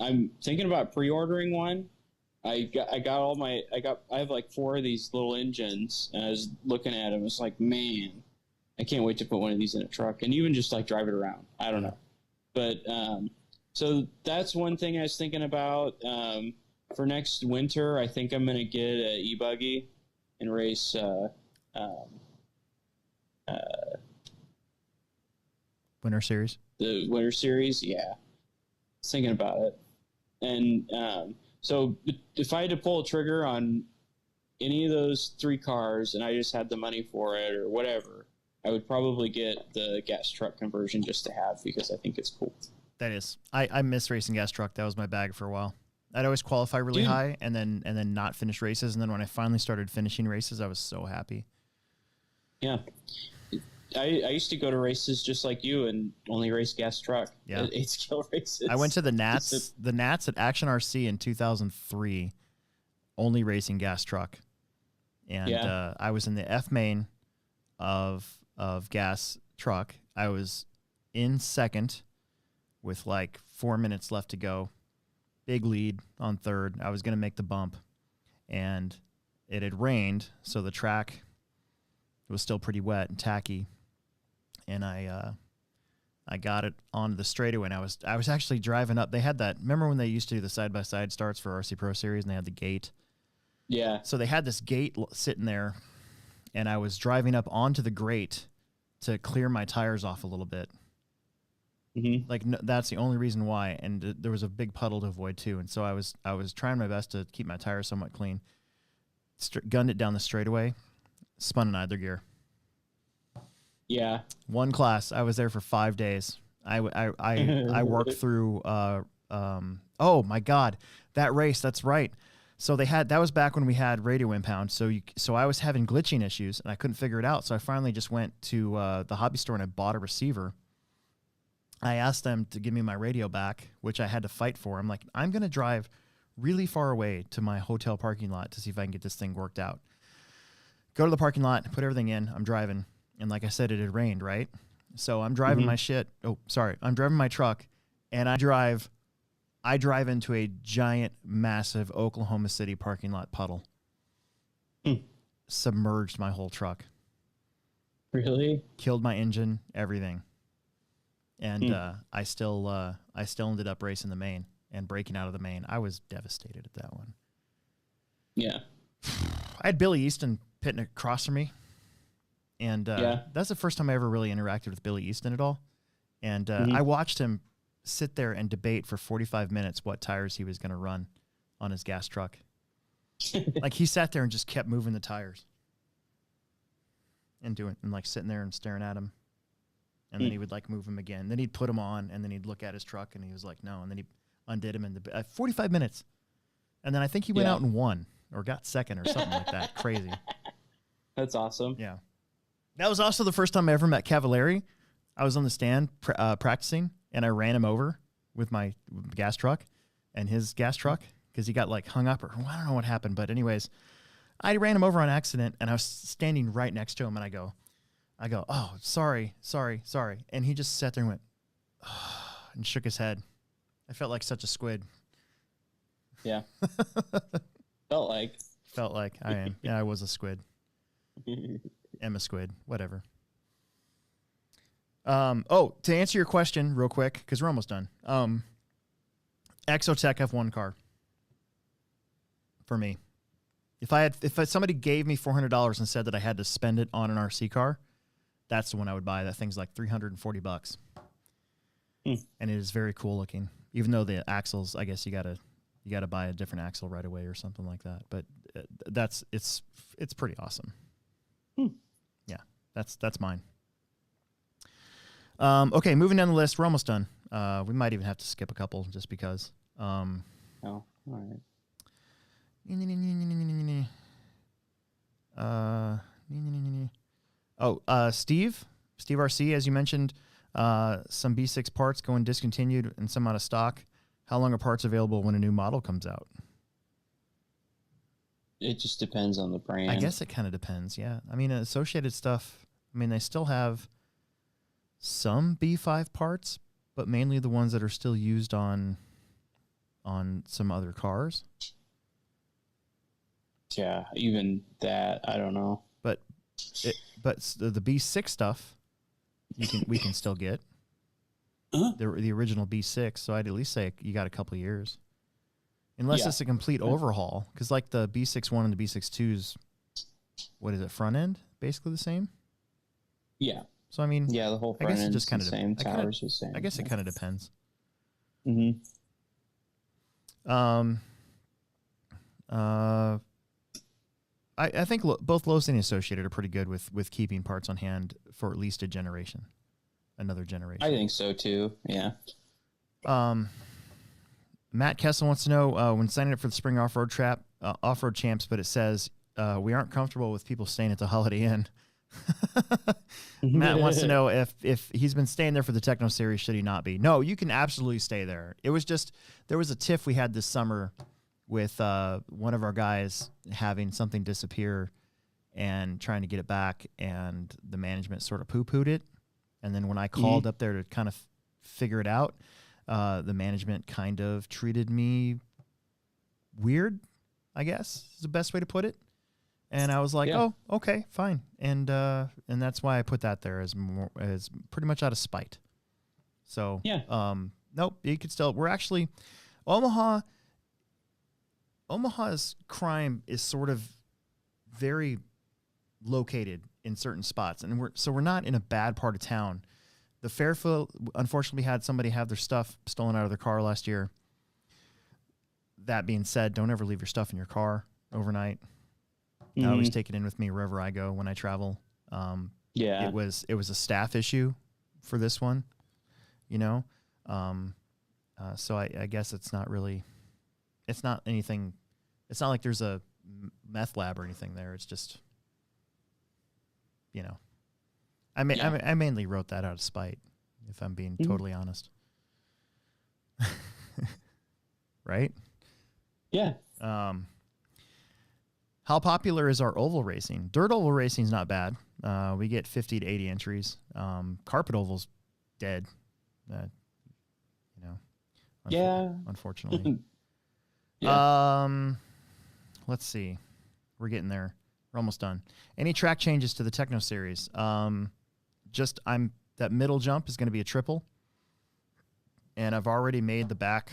I'm thinking about pre-ordering one. I have like 4 of these little engines, and I was looking at them. It's like, man, I can't wait to put one of these in a truck and even just like drive it around. I don't know. But so that's one thing I was thinking about. For next winter, I think I'm going to get an e-buggy and race Winter Series. The Winter Series, yeah. Thinking about it. And so if I had to pull a trigger on any of those 3 cars and I just had the money for it or whatever, I would probably get the gas truck conversion just to have, because I think it's cool. That is. I miss racing gas truck. That was my bag for a while. I'd always qualify really high and then not finish races. And then when I finally started finishing races, I was so happy. Yeah. I used to go to races just like you and only race gas truck. Yeah. 8-skill races. I went to the Nats at Action RC in 2003, only racing gas truck. And I was in the F main of gas truck. I was in second with like 4 minutes left to go. Big lead on third. I was going to make the bump, and it had rained, so the track was still pretty wet and tacky. And I got it onto the straightaway, and I was actually driving up. They had that. Remember when they used to do the side-by-side starts for RC Pro Series, and they had the gate? Yeah. So they had this gate sitting there, and I was driving up onto the grate to clear my tires off a little bit. Mm-hmm. Like, no, that's the only reason why. And there was a big puddle to avoid too. And so I was trying my best to keep my tires somewhat clean. Gunned it down the straightaway, spun in either gear. Yeah. One class. I was there for 5 days. I worked through. Oh my God, that race. That's right. So that was back when we had radio impound. So I was having glitching issues and I couldn't figure it out. So I finally just went to the hobby store and I bought a receiver. I asked them to give me my radio back, which I had to fight for. I'm like, I'm going to drive really far away to my hotel parking lot to see if I can get this thing worked out. Go to the parking lot, put everything in. I'm driving. And like I said, it had rained, right? So I'm driving my shit. Oh, sorry. I'm driving my truck and I drive into a giant, massive Oklahoma City parking lot puddle. Submerged my whole truck. Really? Killed my engine, everything. And I still ended up racing the main and breaking out of the main. I was devastated at that one. Yeah. I had Billy Easton pitting across from me. And that's the first time I ever really interacted with Billy Easton at all. And I watched him sit there and debate for 45 minutes what tires he was going to run on his gas truck. Like he sat there and just kept moving the tires and like sitting there and staring at him. And then he would like move them again. Then he'd put them on and then he'd look at his truck and he was like, no. And then he undid him in 45 minutes. And then I think he went out and won or got second or something like that. Crazy. That's awesome. Yeah. That was also the first time I ever met Cavallari. I was on the stand practicing, and I ran him over with my gas truck and his gas truck because he got like hung up or I don't know what happened. But anyways, I ran him over on accident, and I was standing right next to him, and I go, oh, sorry. And he just sat there and went, oh, and shook his head. I felt like such a squid. Yeah. Felt like I am. Yeah, I was a squid. Emma Squid, whatever. To answer your question real quick, because we're almost done. Exotech F1 car for me. If somebody gave me $400 and said that I had to spend it on an RC car, that's the one I would buy. That thing's like $340. And it is very cool looking. Even though the axles, I guess you gotta buy a different axle right away or something like that. But it's pretty awesome. Yeah, that's mine. Okay, moving down the list. We're almost done. We might even have to skip a couple just because. Oh, all right. Steve RC, as you mentioned, some B6 parts going discontinued and some out of stock. How long are parts available when a new model comes out? It just depends on the brand. I guess it kind of depends, yeah. I mean, Associated stuff, I mean, they still have some B5 parts, but mainly the ones that are still used on some other cars. Yeah, even that, I don't know. But the B6 stuff, we can still get. The original B6, so I'd at least say you got a couple years. Unless it's a complete overhaul, because like the B61 and the B62's, what is it, front end? Basically the same? Yeah. So, I mean, the whole front end is the same, towers the same. I guess it kind of depends. Mm-hmm. I think both Lowe's and Associated are pretty good with keeping parts on hand for at least another generation. I think so too. Yeah. Matt Kessel wants to know when signing up for the spring off-road champs, but it says we aren't comfortable with people staying at the Holiday Inn. Matt wants to know if he's been staying there for the Techno Series, should he not be? No, you can absolutely stay there. It was just there was a tiff we had this summer with one of our guys having something disappear, and trying to get it back, and the management sort of poo-pooed it. And then when I called up there to kind of figure it out, the management kind of treated me weird, I guess is the best way to put it. And I was like, oh, okay, fine. And that's why I put that there as pretty much out of spite. So, nope, you could still, we're actually, Omaha's crime is sort of very located in certain spots. And we're not in a bad part of town. The Fairfield, unfortunately, had somebody have their stuff stolen out of their car last year. That being said, don't ever leave your stuff in your car overnight. I always take it in with me wherever I go when I travel. It was a staff issue for this one, you know. So I guess it's not anything. It's not like there's a meth lab or anything there. It's just, you know, I mainly wrote that out of spite, if I'm being totally honest. Right? Yeah. How popular is our oval racing? Dirt oval racing is not bad. We get 50 to 80 entries. Carpet oval's dead. Unfortunately. Let's see. We're getting there. We're almost done. Any track changes to the Techno Series? That middle jump is going to be a triple, and I've already made the back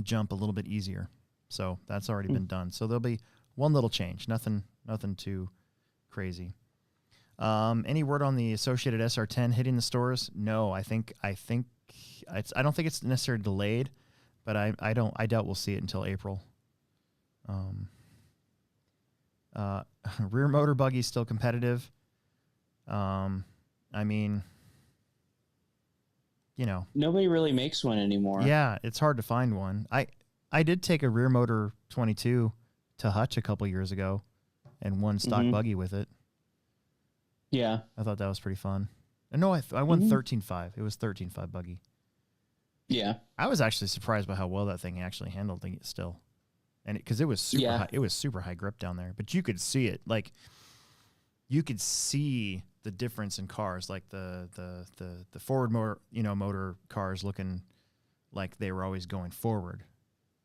jump a little bit easier, so that's already been done. So there'll be one little change, nothing too crazy. Any word on the Associated SR10 hitting the stores? No, I don't think it's necessarily delayed, but I doubt we'll see it until April. Rear motor buggy still competitive. I mean, you know, nobody really makes one anymore. Yeah, it's hard to find one. I did take a rear motor 22 to Hutch a couple years ago and won stock buggy with it. Yeah. I thought that was pretty fun. And no, I won 13.5. It was 13.5 buggy. Yeah. I was actually surprised by how well that thing actually handled it still. And because it was super high, it was super high grip down there, but you could see it. Like, you could see the difference in cars, like the forward motor cars looking like they were always going forward,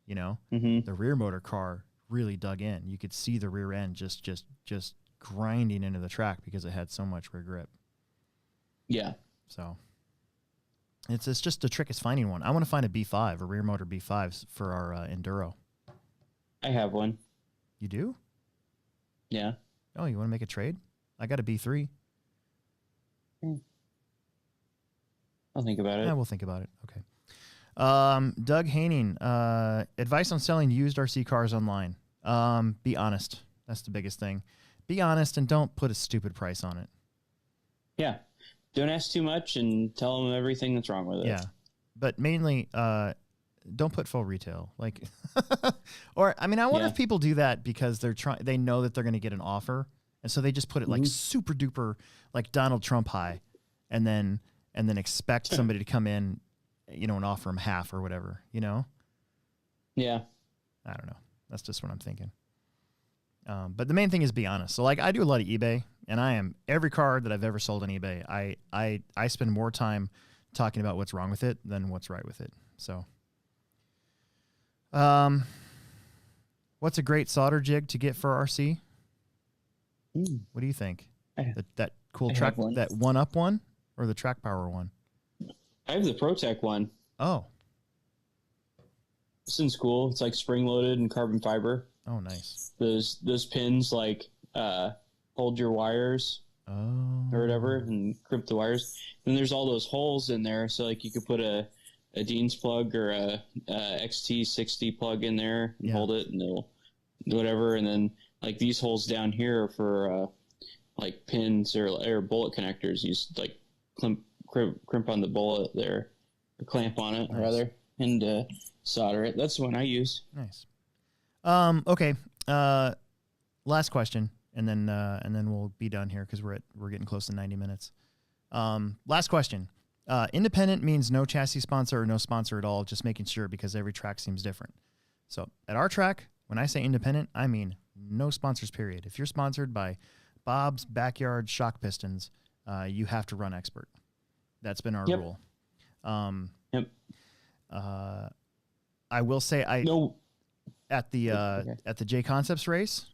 you know. The rear motor car really dug in. You could see the rear end just grinding into the track because it had so much rear grip. Yeah. So it's just the trick is finding one. I want to find a B5, a rear motor B5 for our Enduro. I have one. You do? Yeah. Oh, you want to make a trade? I got a B3. I'll think about it. Yeah, we'll think about it. Okay. Doug Haining, advice on selling used RC cars online. Be honest. That's the biggest thing. Be honest and don't put a stupid price on it. Yeah. Don't ask too much and tell them everything that's wrong with it. Yeah. But mainly, don't put full retail. Like, or, I mean, I wonder if people do that because they know that they're going to get an offer. And so they just put it like super duper, like Donald Trump high, and then expect somebody to come in, you know, and offer them half or whatever, you know? Yeah. I don't know. That's just what I'm thinking. But the main thing is be honest. So like I do a lot of eBay, and every car that I've ever sold on eBay, I spend more time talking about what's wrong with it than what's right with it. So, what's a great solder jig to get for RC? What do you think? That cool track, that one-up one, or the track power one? I have the ProTech one. Oh. This one's cool. It's like spring-loaded and carbon fiber. Oh, nice. Those pins like hold your wires or whatever and crimp the wires. And there's all those holes in there, so like you could put a Dean's plug or a XT60 plug in there and hold it, and it'll whatever. And then like these holes down here for like pins or bullet connectors. You just like crimp on the bullet there, or clamp on it rather, and solder it. That's the one I use. Nice. Okay. Last question, and then we'll be done here because we're getting close to 90 minutes. Last question. Independent means no chassis sponsor or no sponsor at all, just making sure because every track seems different. So at our track, when I say independent, I mean No sponsors, period. If you're sponsored by Bob's Backyard Shock Pistons, you have to run expert. That's been our rule. Yep. I will say at the J Concepts race,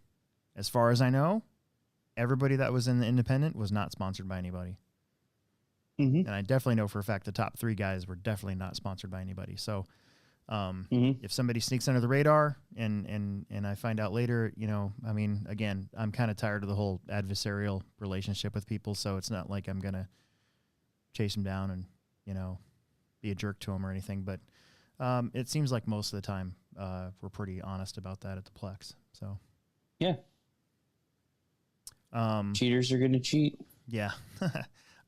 as far as I know, everybody that was in the independent was not sponsored by anybody. And I definitely know for a fact the top 3 guys were definitely not sponsored by anybody. So if somebody sneaks under the radar and I find out later, I mean, again, I'm kind of tired of the whole adversarial relationship with people. So it's not like I'm going to chase them down and, be a jerk to them or anything. But it seems like most of the time we're pretty honest about that at the Plex. So, yeah. Cheaters are going to cheat. Yeah.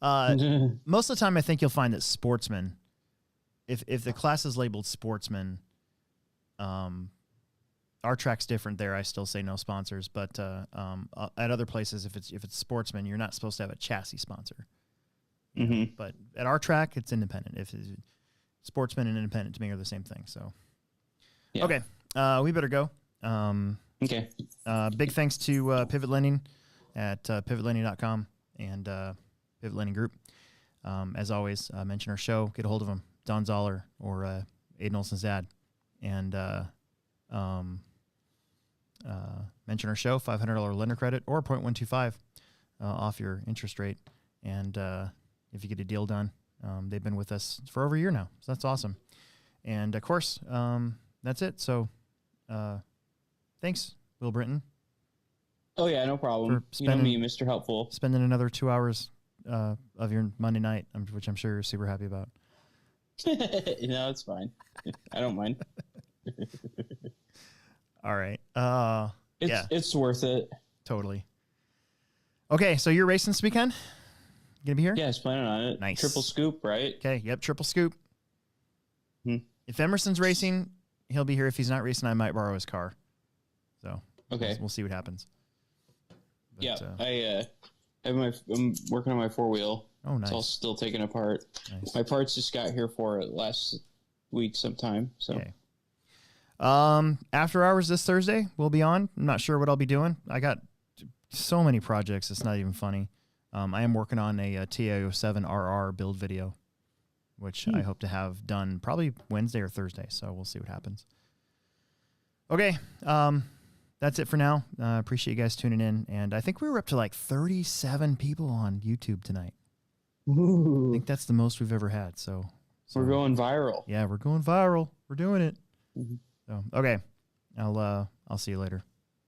Most of the time, I think you'll find that sportsmen, if the class is labeled sportsman, our track's different there. I still say no sponsors, but at other places, if it's sportsman, you're not supposed to have a chassis sponsor. But at our track, it's independent. If it's sportsman and independent to me are the same thing. So, yeah. Okay, we better go. Okay. Big thanks to Pivot Lending at pivotlending.com and Pivot Lending Group. As always, mention our show. Get a hold of them, Don Zoller or Aiden Olson's dad, and mention our show. $500 lender credit or 0.125 off your interest rate, and if you get a deal done, they've been with us for over a year now, so that's awesome. And of course, that's it. So, thanks, Will Brinton. Oh yeah, no problem. You know me, Mr. Helpful. Spending another 2 hours of your Monday night, which I'm sure you're super happy about. No, it's fine. I don't mind. All right. It's worth it. Totally. Okay, so you're racing this weekend? You gonna be here? Yeah, I was planning on it. Nice. Triple scoop, right? Okay, yep, triple scoop. If Emerson's racing, he'll be here. If he's not racing, I might borrow his car. So okay, we'll see what happens. But, yeah, I'm working on my 4-wheel. Oh, nice. It's all still taken apart. Nice. My parts just got here for it last week sometime. So, okay. After hours this Thursday, we'll be on. I'm not sure what I'll be doing. I got so many projects. It's not even funny. I am working on a TI-07 RR build video, which I hope to have done probably Wednesday or Thursday. So we'll see what happens. Okay. That's it for now. Appreciate you guys tuning in. And I think we were up to like 37 people on YouTube tonight. Ooh. I think that's the most we've ever had. So we're going viral. Yeah, we're going viral. We're doing it. So, okay. I'll see you later.